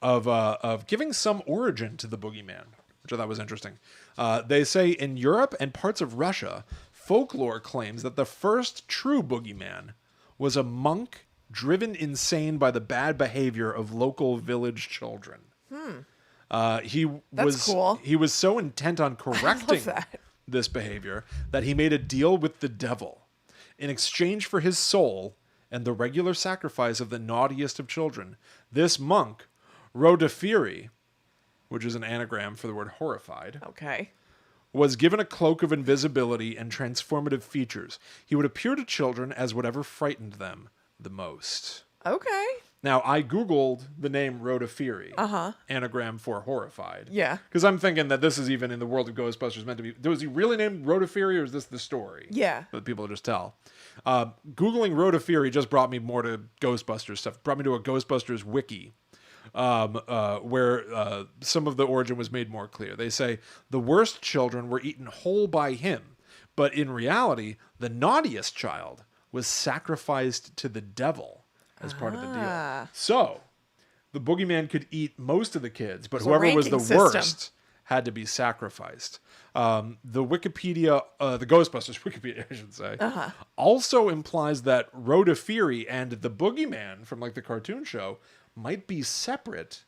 of giving some origin to the Boogeyman, which I thought was interesting. They say in Europe and parts of Russia, folklore claims that the first true Boogeyman was a monk driven insane by the bad behavior of local village children.
That's cool.
He was so intent on correcting this behavior that he made a deal with the devil in exchange for his soul and the regular sacrifice of the naughtiest of children. This monk, Rodafiri, which is an anagram for the word horrified,
Okay.
was given a cloak of invisibility and transformative features. He would appear to children as whatever frightened them the most.
Okay.
Now, I Googled the name Rodafiri, anagram for horrified.
Yeah.
Because I'm thinking that this is even in the world of Ghostbusters meant to be. Was he really named Rodafiri, or is this the story?
Yeah.
That people just tell. Googling Rodafiri just brought me more to Ghostbusters stuff. Brought me to a Ghostbusters wiki, where some of the origin was made more clear. They say the worst children were eaten whole by him, but in reality, the naughtiest child was sacrificed to the devil as part of the deal. So, the Boogeyman could eat most of the kids, but whoever was the worst had to be sacrificed. The Wikipedia, the Ghostbusters Wikipedia, I should say, also implies that Rodafiri and the Boogeyman from the cartoon show might be separate.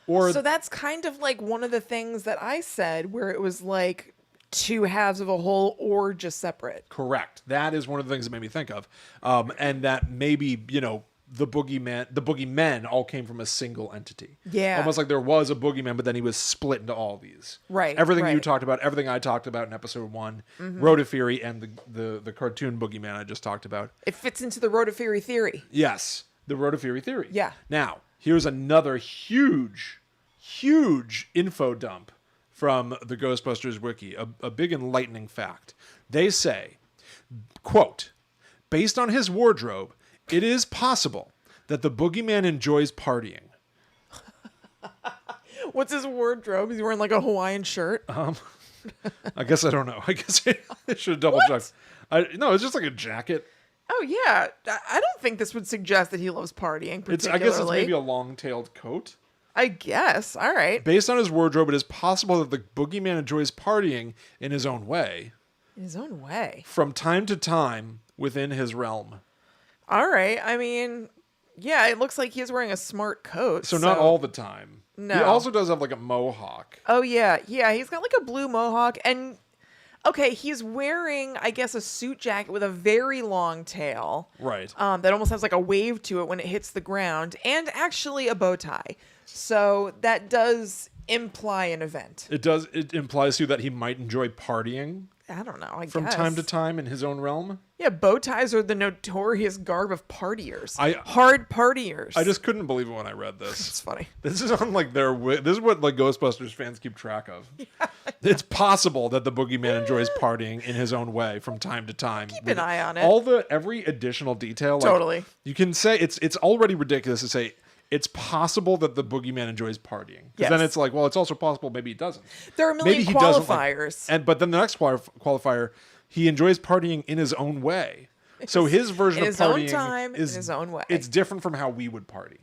Or
So that's kind of like one of the things that I said, where it was like two halves of a whole or just separate.
Correct. That is one of the things that made me think of. And that maybe, the Boogeymen all came from a single entity.
Yeah.
Almost like there was a Boogeyman, but then he was split into all these.
Right.
Everything you talked about, everything I talked about in episode 1, Rodafiri and the cartoon Boogeyman I just talked about.
It fits into the Rodafiri theory.
Yes. The Rodafiri theory.
Yeah.
Now, here's another huge info dump from the Ghostbusters wiki, a big enlightening fact. They say, quote, based on his wardrobe, it is possible that the Boogeyman enjoys partying.
What's his wardrobe? He's wearing like a Hawaiian shirt.
I guess I don't know. I guess I should have double checked. No, it's just like a jacket.
Oh, yeah. I don't think this would suggest that he loves partying particularly.
I guess it's maybe a long-tailed coat.
I guess. All right.
Based on his wardrobe, it is possible that the Boogeyman enjoys partying in his own way.
In his own way.
From time to time within his realm.
All right. I mean, yeah, it looks like he's wearing a smart coat.
So not all the time.
No.
He also does have like a mohawk.
Oh, yeah. Yeah, he's got like a blue mohawk. And, okay, he's wearing, I guess, a suit jacket with a very long tail.
Right.
That almost has like a wave to it when it hits the ground. And actually a bow tie. So that does imply an event.
It does. It implies to you that he might enjoy partying.
I don't know. I
From
guess.
time to time in his own realm.
Yeah, bow ties are the notorious garb of partiers.
I-
Hard partiers.
I just couldn't believe it when I read this.
It's funny.
This is on like this is what like Ghostbusters fans keep track of. It's possible that the boogeyman enjoys partying in his own way from time to time.
Keep an eye on it.
Every additional detail. Like,
Totally.
You can say it's already ridiculous to say it's possible that the boogeyman enjoys partying. Because
Yes.
then it's like, well, it's also possible maybe he doesn't.
There are a million
Maybe he doesn't, like-
qualifiers.
but then the next qualifier, he enjoys partying in his own way. So his version
In
of
his own
partying
time, in
is
his own way.
It's different from how we would party.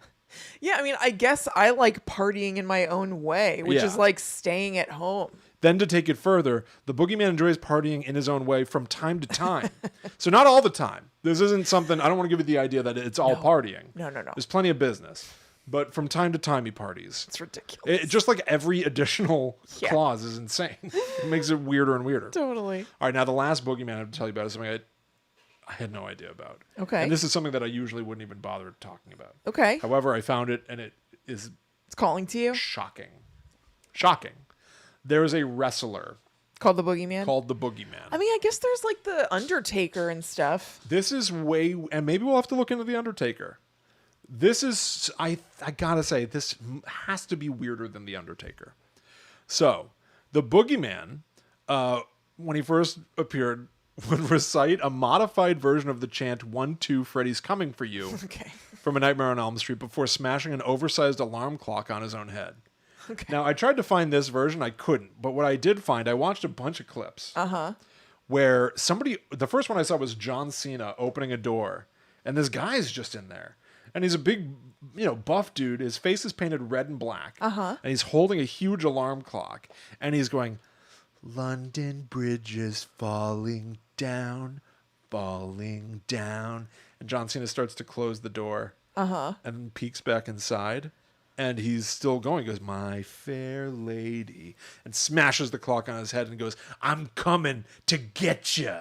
Yeah, I mean, I guess I like partying in my own way, which
Yeah.
is like staying at home.
Then to take it further, the boogeyman enjoys partying in his own way from time to time. So not all the time. This isn't something, I don't want to give you the idea that it's all partying.
No.
There's plenty of business. But from time to time he parties.
It's ridiculous.
Just like every additional
Yeah.
clause is insane. It makes it weirder and weirder.
Totally.
All right, now the last boogeyman I have to tell you about is something I had no idea about.
Okay.
And this is something that I usually wouldn't even bother talking about.
Okay.
However, I found it and it is
It's calling to you.
shocking. Shocking. There is a wrestler
Called the Boogeyman.
called the Boogeyman.
I mean, I guess there's like the Undertaker and stuff.
This is and maybe we'll have to look into the Undertaker. This is, I gotta say, this has to be weirder than the Undertaker. So, the Boogeyman, when he first appeared, would recite a modified version of the chant 1-2 Freddy's coming for you
Okay.
from A Nightmare on Elm Street before smashing an oversized alarm clock on his own head.
Okay.
Now, I tried to find this version, I couldn't, but what I did find, I watched a bunch of clips where the first one I saw was John Cena opening a door, and this guy's just in there. And he's a big, buff dude. His face is painted red and black. And he's holding a huge alarm clock. And he's going, London Bridge is falling down. And John Cena starts to close the door. And peeks back inside. And he's still going. He goes, my fair lady. And smashes the clock on his head and goes, I'm coming to get you.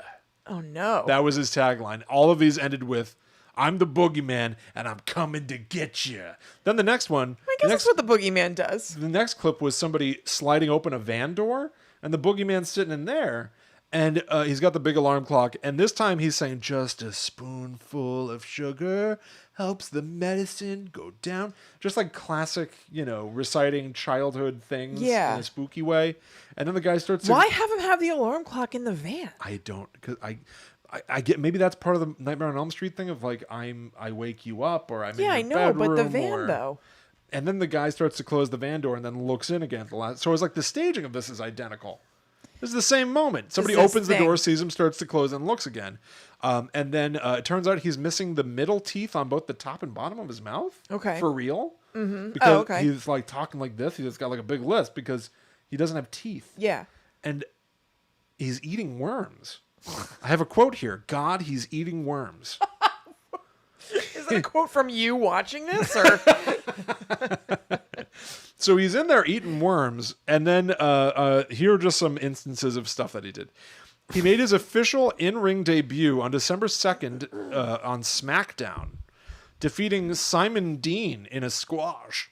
Oh no.
That was his tagline. All of these ended with, I'm the boogeyman, and I'm coming to get you. Then the next one...
I guess that's what the Boogeyman does.
The next clip was somebody sliding open a van door, and the boogeyman's sitting in there, and he's got the big alarm clock, and this time he's saying, just a spoonful of sugar helps the medicine go down. Just like classic, reciting childhood things in a spooky way. And then the guy starts to...
Why have him have the alarm clock in the van?
I don't... Because I get, maybe that's part of the Nightmare on Elm Street thing of like I wake you up or I'm in your
I know, but the
bedroom
van though.
And then the guy starts to close the van door and then looks in again at the last. So it's like the staging of this is identical. This is the same moment. Somebody
this
opens the
thing.
door, sees him, starts to close, and looks again. And then it turns out he's missing the middle teeth on both the top and bottom of his mouth.
Okay.
For real. Mm-hmm. Because
okay.
he's like talking like this. He's got like a big lisp because he doesn't have teeth.
Yeah.
And he's eating worms. I have a quote here. God, he's eating worms.
Is that a quote from you watching this, or?
So he's in there eating worms, and then here are just some instances of stuff that he did. He made his official in-ring debut on December 2nd on SmackDown, defeating Simon Dean in a squash.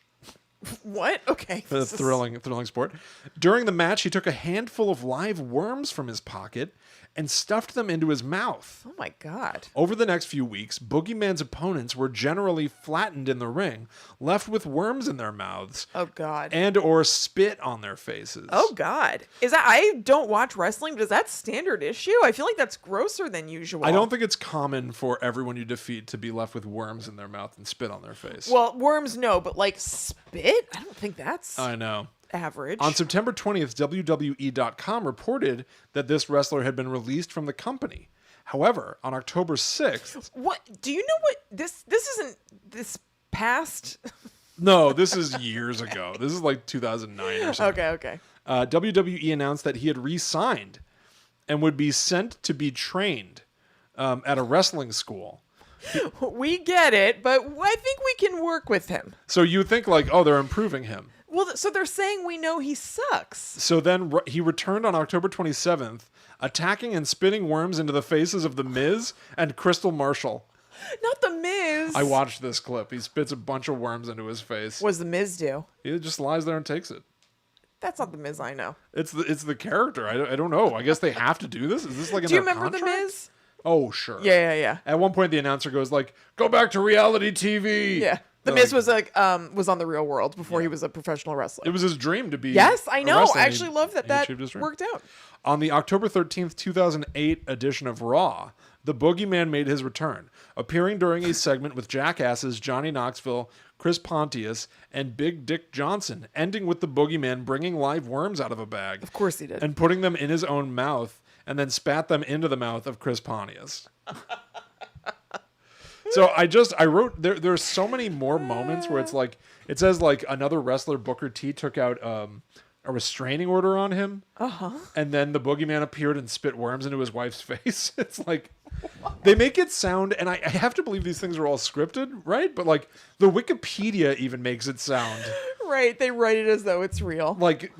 What? Okay.
A thrilling sport. During the match, he took a handful of live worms from his pocket and stuffed them into his mouth.
Oh my God.
Over the next few weeks, Boogeyman's opponents were generally flattened in the ring, left with worms in their mouths.
Oh God.
And or spit on their faces.
Oh God. Is that, I don't watch wrestling, but is that standard issue? I feel like that's grosser than usual.
I don't think it's common for everyone you defeat to be left with worms in their mouth and spit on their face.
Well, worms, no, but like spit? I don't think that's
I know.
average.
On September 20th, WWE.com reported that this wrestler had been released from the company. However, on October 6th...
What? Do you know what? This isn't this past...
No, this is years ago. This is like 2009 or something.
Okay.
WWE announced that he had re-signed and would be sent to be trained at a wrestling school.
We get it, but I think we can work with him.
So you think like, oh, they're improving him.
Well, so they're saying we know he sucks.
So then he returned on October 27th, attacking and spitting worms into the faces of The Miz and Crystal Marshall.
Not the Miz.
I watched this clip. He spits a bunch of worms into his face.
What does the Miz do?
He just lies there and takes it.
That's not the Miz I know.
It's the character. I don't know. I guess they have to do this. Is this like in
Do you
their
remember
contract?
the Miz?
Oh, sure.
Yeah.
At one point, the announcer goes like, "Go back to reality TV."
Yeah. The
They're
Miz was was on the Real World before he was a professional wrestler.
It was his dream to be.
Yes, I
a
know.
wrestler.
I actually love that
He
that
achieved his dream.
worked out.
On the October 13th, 2008 edition of Raw, the Boogeyman made his return, appearing during a segment with jackasses Johnny Knoxville, Chris Pontius, and Big Dick Johnson, ending with the Boogeyman bringing live worms out of a bag.
Of course he did.
And putting them in his own mouth, and then spat them into the mouth of Chris Pontius. So I wrote, there's so many more moments where it's like, it says like another wrestler, Booker T, took out a restraining order on him. And then the Boogeyman appeared and spit worms into his wife's face. It's like, they make it sound, and I have to believe these things are all scripted, right? But like the Wikipedia even makes it sound.
Right, they write it as though it's real.
Like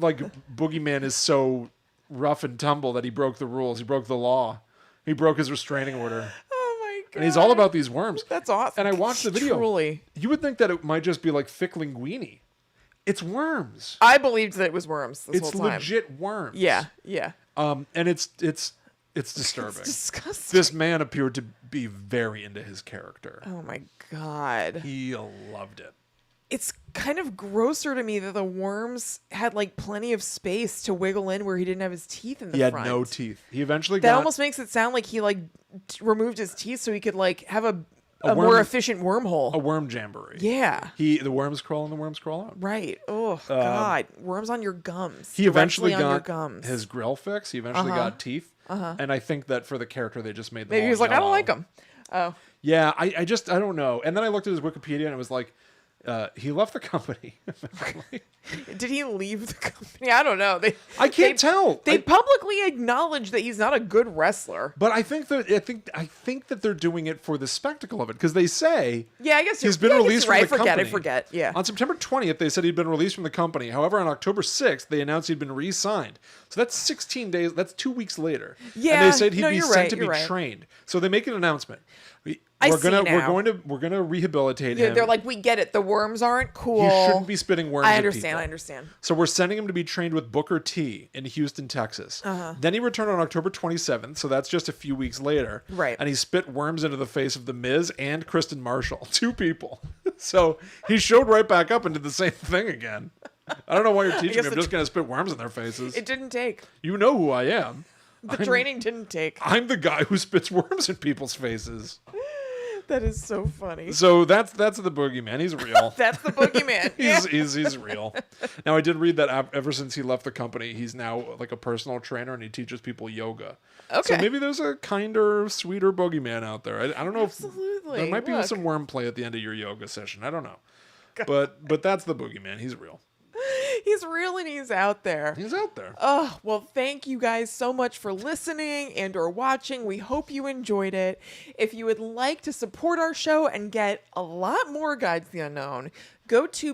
Boogeyman is so rough and tumble that he broke the rules. He broke the law. He broke his restraining order.
Oh my god.
And he's all about these worms.
That's awesome.
And I watched the video.
Truly.
You would think that it might just be like thick linguine. It's worms.
I believed that it was worms this
It's
whole time.
legit worms.
Yeah.
And it's disturbing.
It's disgusting.
This man appeared to be very into his character.
Oh my god.
He loved it.
It's kind of grosser to me that the worms had like plenty of space to wiggle in where he didn't have his teeth in the
He
front.
had no teeth. He eventually
That
got
almost makes it sound like he like removed his teeth so he could like have a
worm-
more efficient wormhole.
a worm jamboree.
Yeah.
The worms crawl and the worms crawl out.
Right. Oh god. Worms on your gums.
He eventually
Directly on your
got
gums.
his grill fix. He eventually got teeth. And I think that for the character, they just made them
Maybe
all
he was like, I don't
yellow.
like them. Oh.
Yeah, I don't know. And then I looked at his Wikipedia and it was like, he left the company.
Did he leave the company? I don't know.
I can't tell.
They publicly acknowledge that he's not a good wrestler.
But I think that they're doing it for the spectacle of it because they say
Yeah, I guess
he's been released from
right.
the company.
I forget. Yeah.
On September 20th, they said he'd been released from the company. However, on October 6th, they announced he'd been re-signed. So that's 16 days. That's 2 weeks later.
Yeah,
and they said he'd
no,
be
you're
sent
right,
to be
you're right.
trained. So they make an announcement.
I
We're
see now.
gonna rehabilitate
Yeah,
him.
they're like, we get it. The worms aren't cool.
You shouldn't be spitting worms
I
at
understand.
people.
I understand.
So we're sending him to be trained with Booker T in Houston, Texas. Then he returned on October 27th, so that's just a few weeks later.
Right.
And he spit worms into the face of The Miz and Kristen Marshall, 2 people. So he showed right back up and did the same thing again. I don't know why you're teaching me. I'm just going to spit worms in their faces.
It didn't take.
You know who I am.
The training didn't take.
I'm the guy who spits worms in people's faces.
That is so funny.
So that's the Boogeyman. He's real.
That's the Boogeyman. Yeah.
He's real. Now I did read that ever since he left the company, he's now like a personal trainer and he teaches people yoga.
Okay.
So maybe there's a kinder, sweeter Boogeyman out there. I don't know
Absolutely.
if there might be
Look.
some worm play at the end of your yoga session. I don't know. But that's the Boogeyman. He's real.
He's real and he's out there.
He's out there.
Oh, well, thank you guys so much for listening and or watching. We hope you enjoyed it. If you would like to support our show and get a lot more Guides to the Unknown, go to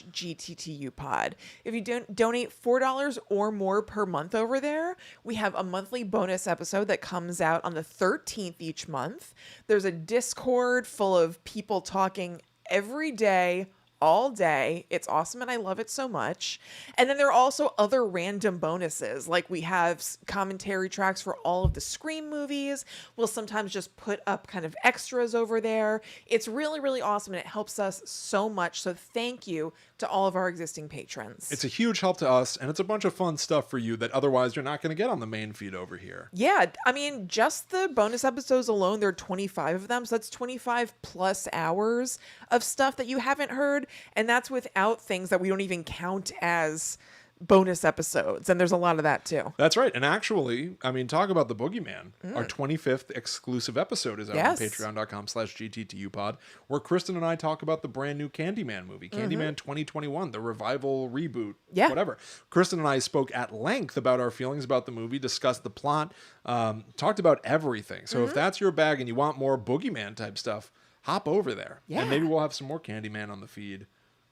patreon.com/GTTUpod. If you donate $4 or more per month over there, we have a monthly bonus episode that comes out on the 13th each month. There's a Discord full of people talking every day, all day. It's awesome and I love it so much. And then there are also other random bonuses. Like we have commentary tracks for all of the Scream movies. We'll sometimes just put up kind of extras over there. It's really, really awesome and it helps us so much. So thank you to all of our existing patrons.
It's a huge help to us, and it's a bunch of fun stuff for you that otherwise you're not going to get on the main feed over here.
Yeah, I mean, just the bonus episodes alone, there are 25 of them. So that's 25 plus hours of stuff that you haven't heard. And that's without things that we don't even count as bonus episodes. And there's a lot of that too.
That's right. And actually, I mean, talk about the Boogeyman. Our 25th exclusive episode is out
Yes.
on patreon.com/GTTUpod, where Kristen and I talk about the brand new Candyman movie, Candyman 2021, the revival reboot,
Yeah.
whatever. Kristen and I spoke at length about our feelings about the movie, discussed the plot, talked about everything. So if that's your bag and you want more Boogeyman type stuff, hop over there.
Yeah.
And maybe we'll have some more Candyman on the feed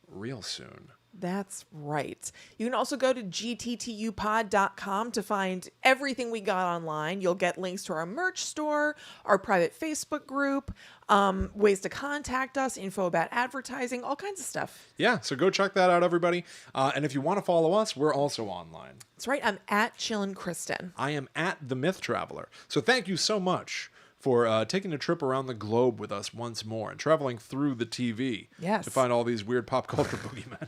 real soon.
That's right. You can also go to gttupod.com to find everything we got online. You'll get links to our merch store, our private Facebook group, ways to contact us, info about advertising, all kinds of stuff.
Yeah, so go check that out, everybody. And if you want to follow us, we're also online.
That's right. I'm at Chillin' Kristen.
I am at The Myth Traveler. So thank you so much for taking a trip around the globe with us once more and traveling through the TV
Yes.
to find all these weird pop culture boogeymen.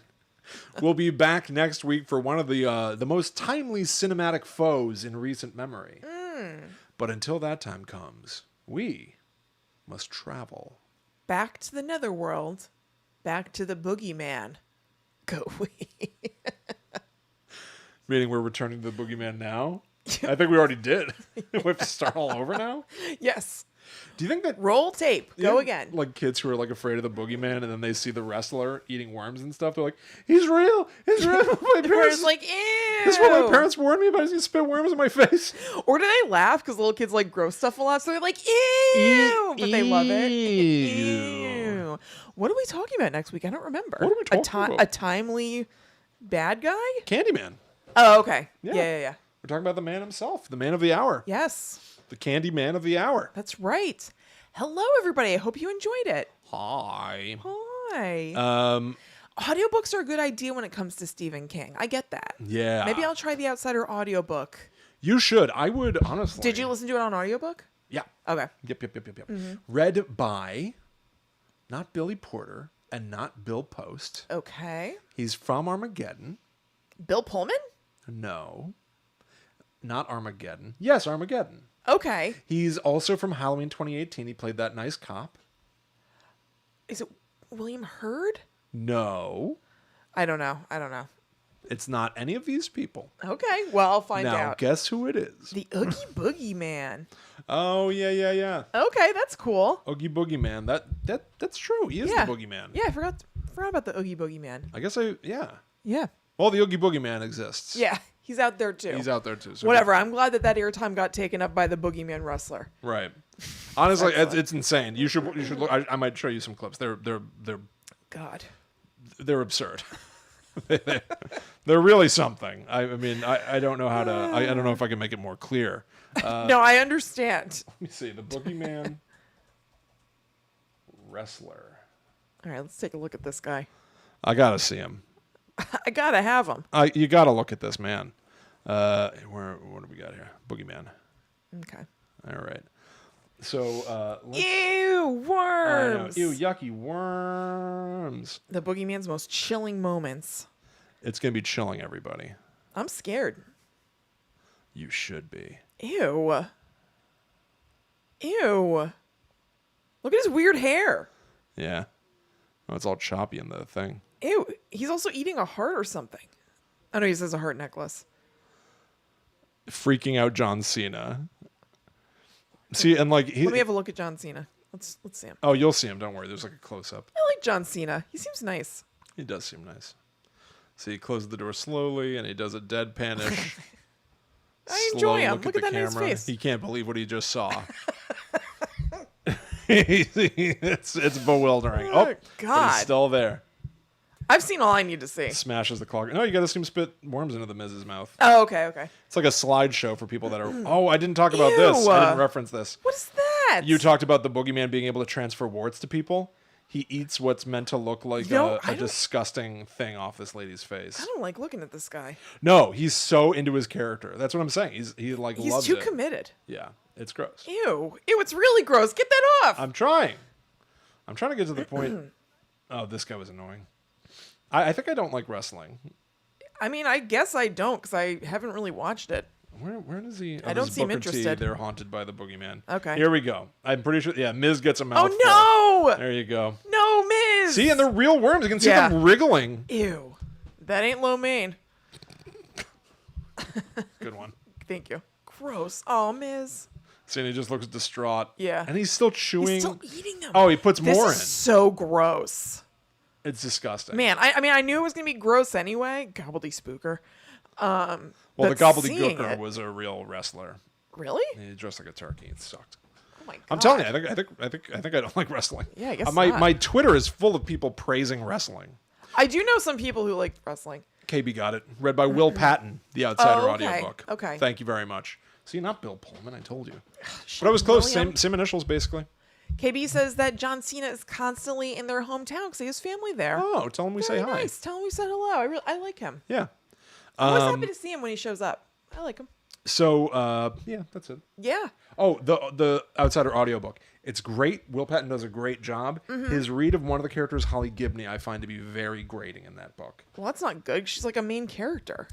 We'll be back next week for one of the most timely cinematic foes in recent memory. But until that time comes, we must travel.
Back to the netherworld. Back to the boogeyman. Go we.
Meaning we're returning to the boogeyman now? I think we already did. We have to start all over now?
Yes.
Do you think that...
Roll tape.
you
Go
know,
again.
Like kids who are like afraid of the boogeyman and then they see the wrestler eating worms and stuff. They're like, he's real. He's real. My
Where
parents...
it's like, ew.
This is what my parents warned me about. He's going to spit worms in my face.
Or do they laugh because little kids like gross stuff a lot? So they're like, ew. But they love it. Ew. What are we talking about next week? I don't remember.
What are we talking about?
A timely bad guy?
Candyman.
Oh, okay.
Yeah.
Yeah.
We're talking about the man himself, the man of the hour.
Yes.
The candy man of the hour.
That's right. Hello, everybody. I hope you enjoyed it.
Hi.
Hi.
Um,
Audiobooks are a good idea when it comes to Stephen King. I get that.
yeah.
Maybe I'll try the Outsider audiobook.
You should. I would, honestly.
Did you listen to it on audiobook?
Yeah.
Okay.
Yep. Read by not Billy Porter and not Bill Post.
Okay.
He's from Armageddon.
Bill Pullman?
No. Not Armageddon. Yes, Armageddon.
Okay.
He's also from Halloween 2018. He played that nice cop.
Is it William Hurd?
No.
I don't know.
It's not any of these people.
Okay. Well, I'll find
Now,
out.
guess who it is?
The Oogie Boogie Man.
Oh, yeah.
Okay, that's cool.
Oogie Boogie Man. That's true. He is
Yeah.
the Boogeyman.
Yeah, I forgot about the Oogie Boogie Man.
I guess yeah.
Yeah.
Well, the Oogie Boogie Man exists.
Yeah, he's out there too.
He's out there too. So
Whatever. I'm glad that airtime got taken up by the Boogeyman wrestler.
Right. Honestly,
Excellent.
it's insane. You should look. I might show you some clips. They're
God.
absurd. They're really something. I mean, I don't know how to. I don't know if I can make it more clear.
No, I understand.
Let me see. The Boogeyman wrestler.
All right, let's take a look at this guy.
I gotta see him.
I gotta have him.
You gotta look at this man. What do we got here? Boogeyman.
Okay.
All right. So let's,
Ew, worms.
Ew, yucky worms.
The Boogeyman's most chilling moments.
It's gonna be chilling, everybody.
I'm scared.
You should be.
Ew. Ew. Look at his weird hair.
Yeah. Oh, it's all choppy in the thing.
Ew. He's also eating a heart or something. I know he says a heart necklace.
Freaking out John Cena. See, and like
Let me have a look at John Cena. Let's see him.
oh, you'll see him. Don't worry. There's like a close up.
I like John Cena. He seems nice.
He does seem nice. See, he closes the door slowly, and he does a deadpanish.
I enjoy him.
Look
Look at that nice face.
He can't believe what he just saw. it's bewildering.
Oh,
Oh, but
God.
he's still there.
I've seen all I need to see.
Smashes the clock. No, you got to see him spit worms into the Miz's mouth.
Oh, okay.
It's like a slideshow for people that are. Oh, I didn't talk about this.
Ew.
I didn't reference this.
What is that?
You talked about the Boogeyman being able to transfer warts to people. He eats what's meant to look like
No, I
a
don't-
disgusting thing off this lady's face.
I don't like looking at this guy.
No, he's so into his character. That's what I'm saying. He
He's
loves
too
it.
committed.
Yeah, it's gross.
Ew. Ew, it's really gross. Get that off.
I'm trying to get to the point. Oh, this guy was annoying. I think I don't like wrestling.
I mean, I guess I don't because I haven't really watched it.
Where does he?
I don't
this
seem
Booker T,
interested.
They're haunted by the Boogeyman.
Okay.
Here we go. I'm pretty sure. Yeah, Miz gets a mouthful.
Oh, no.
There you go.
No, Miz.
See, and they're real worms. You can see
Yeah.
them wriggling.
Ew. That ain't lo mein.
Good one.
Thank you. Gross. Oh, Miz.
See, and he just looks distraught.
Yeah.
And he's still chewing.
He's still eating them.
Oh, he puts
This
more
is
in.
so gross.
It's disgusting.
Man, I mean, I knew it was going to be gross anyway. Gobbleddyspooker.
Well,
but
the gobbledygooker
seeing it-
was a real wrestler.
Really?
He dressed like a turkey. It sucked.
Oh, my God.
I'm telling you, I think I don't like wrestling.
Yeah, I guess
my
not.
my Twitter is full of people praising wrestling.
I do know some people who like wrestling.
KB got it. Read by Will Patton, the Outsider
Oh, okay.
audiobook.
Okay.
Thank you very much. See, not Bill Pullman, I told you. But I was close. Same initials, basically.
KB says that John Cena is constantly in their hometown because he has family there.
Oh, tell him we say hi.
Nice. Tell him we said hello. I like him.
Yeah.
I'm always happy to see him when he shows up. I like him.
So, yeah, that's it.
Yeah.
Oh, the Outsider audiobook. It's great. Will Patton does a great job. His read of one of the characters, Holly Gibney, I find to be very grating in that book.
Well, that's not good. She's like a main character.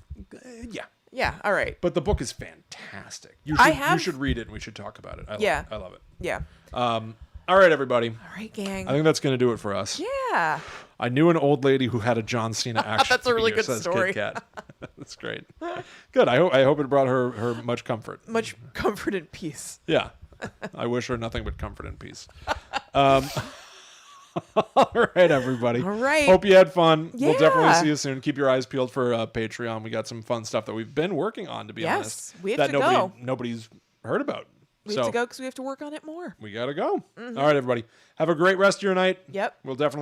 Yeah.
Yeah. All right.
But the book is fantastic. You should read it and we should talk about it. I love it.
Yeah.
All right, everybody.
All right, gang.
I think that's going to do it for us.
Yeah.
I knew an old lady who had a John Cena action
That's a really
figure,
good
says
story.
Kit Kat. That's great. Good. I hope it brought her much comfort.
Much comfort and peace.
Yeah. I wish her nothing but comfort and peace. All right, everybody.
All right.
Hope you had fun.
Yeah.
We'll definitely see you soon. Keep your eyes peeled for Patreon. We got some fun stuff that we've been working on, to be honest.
We have
that
to go.
nobody's heard about.
We have to go because we have to work on it more.
We got to go. All right, everybody. Have a great rest of your night.
Yep.
We'll definitely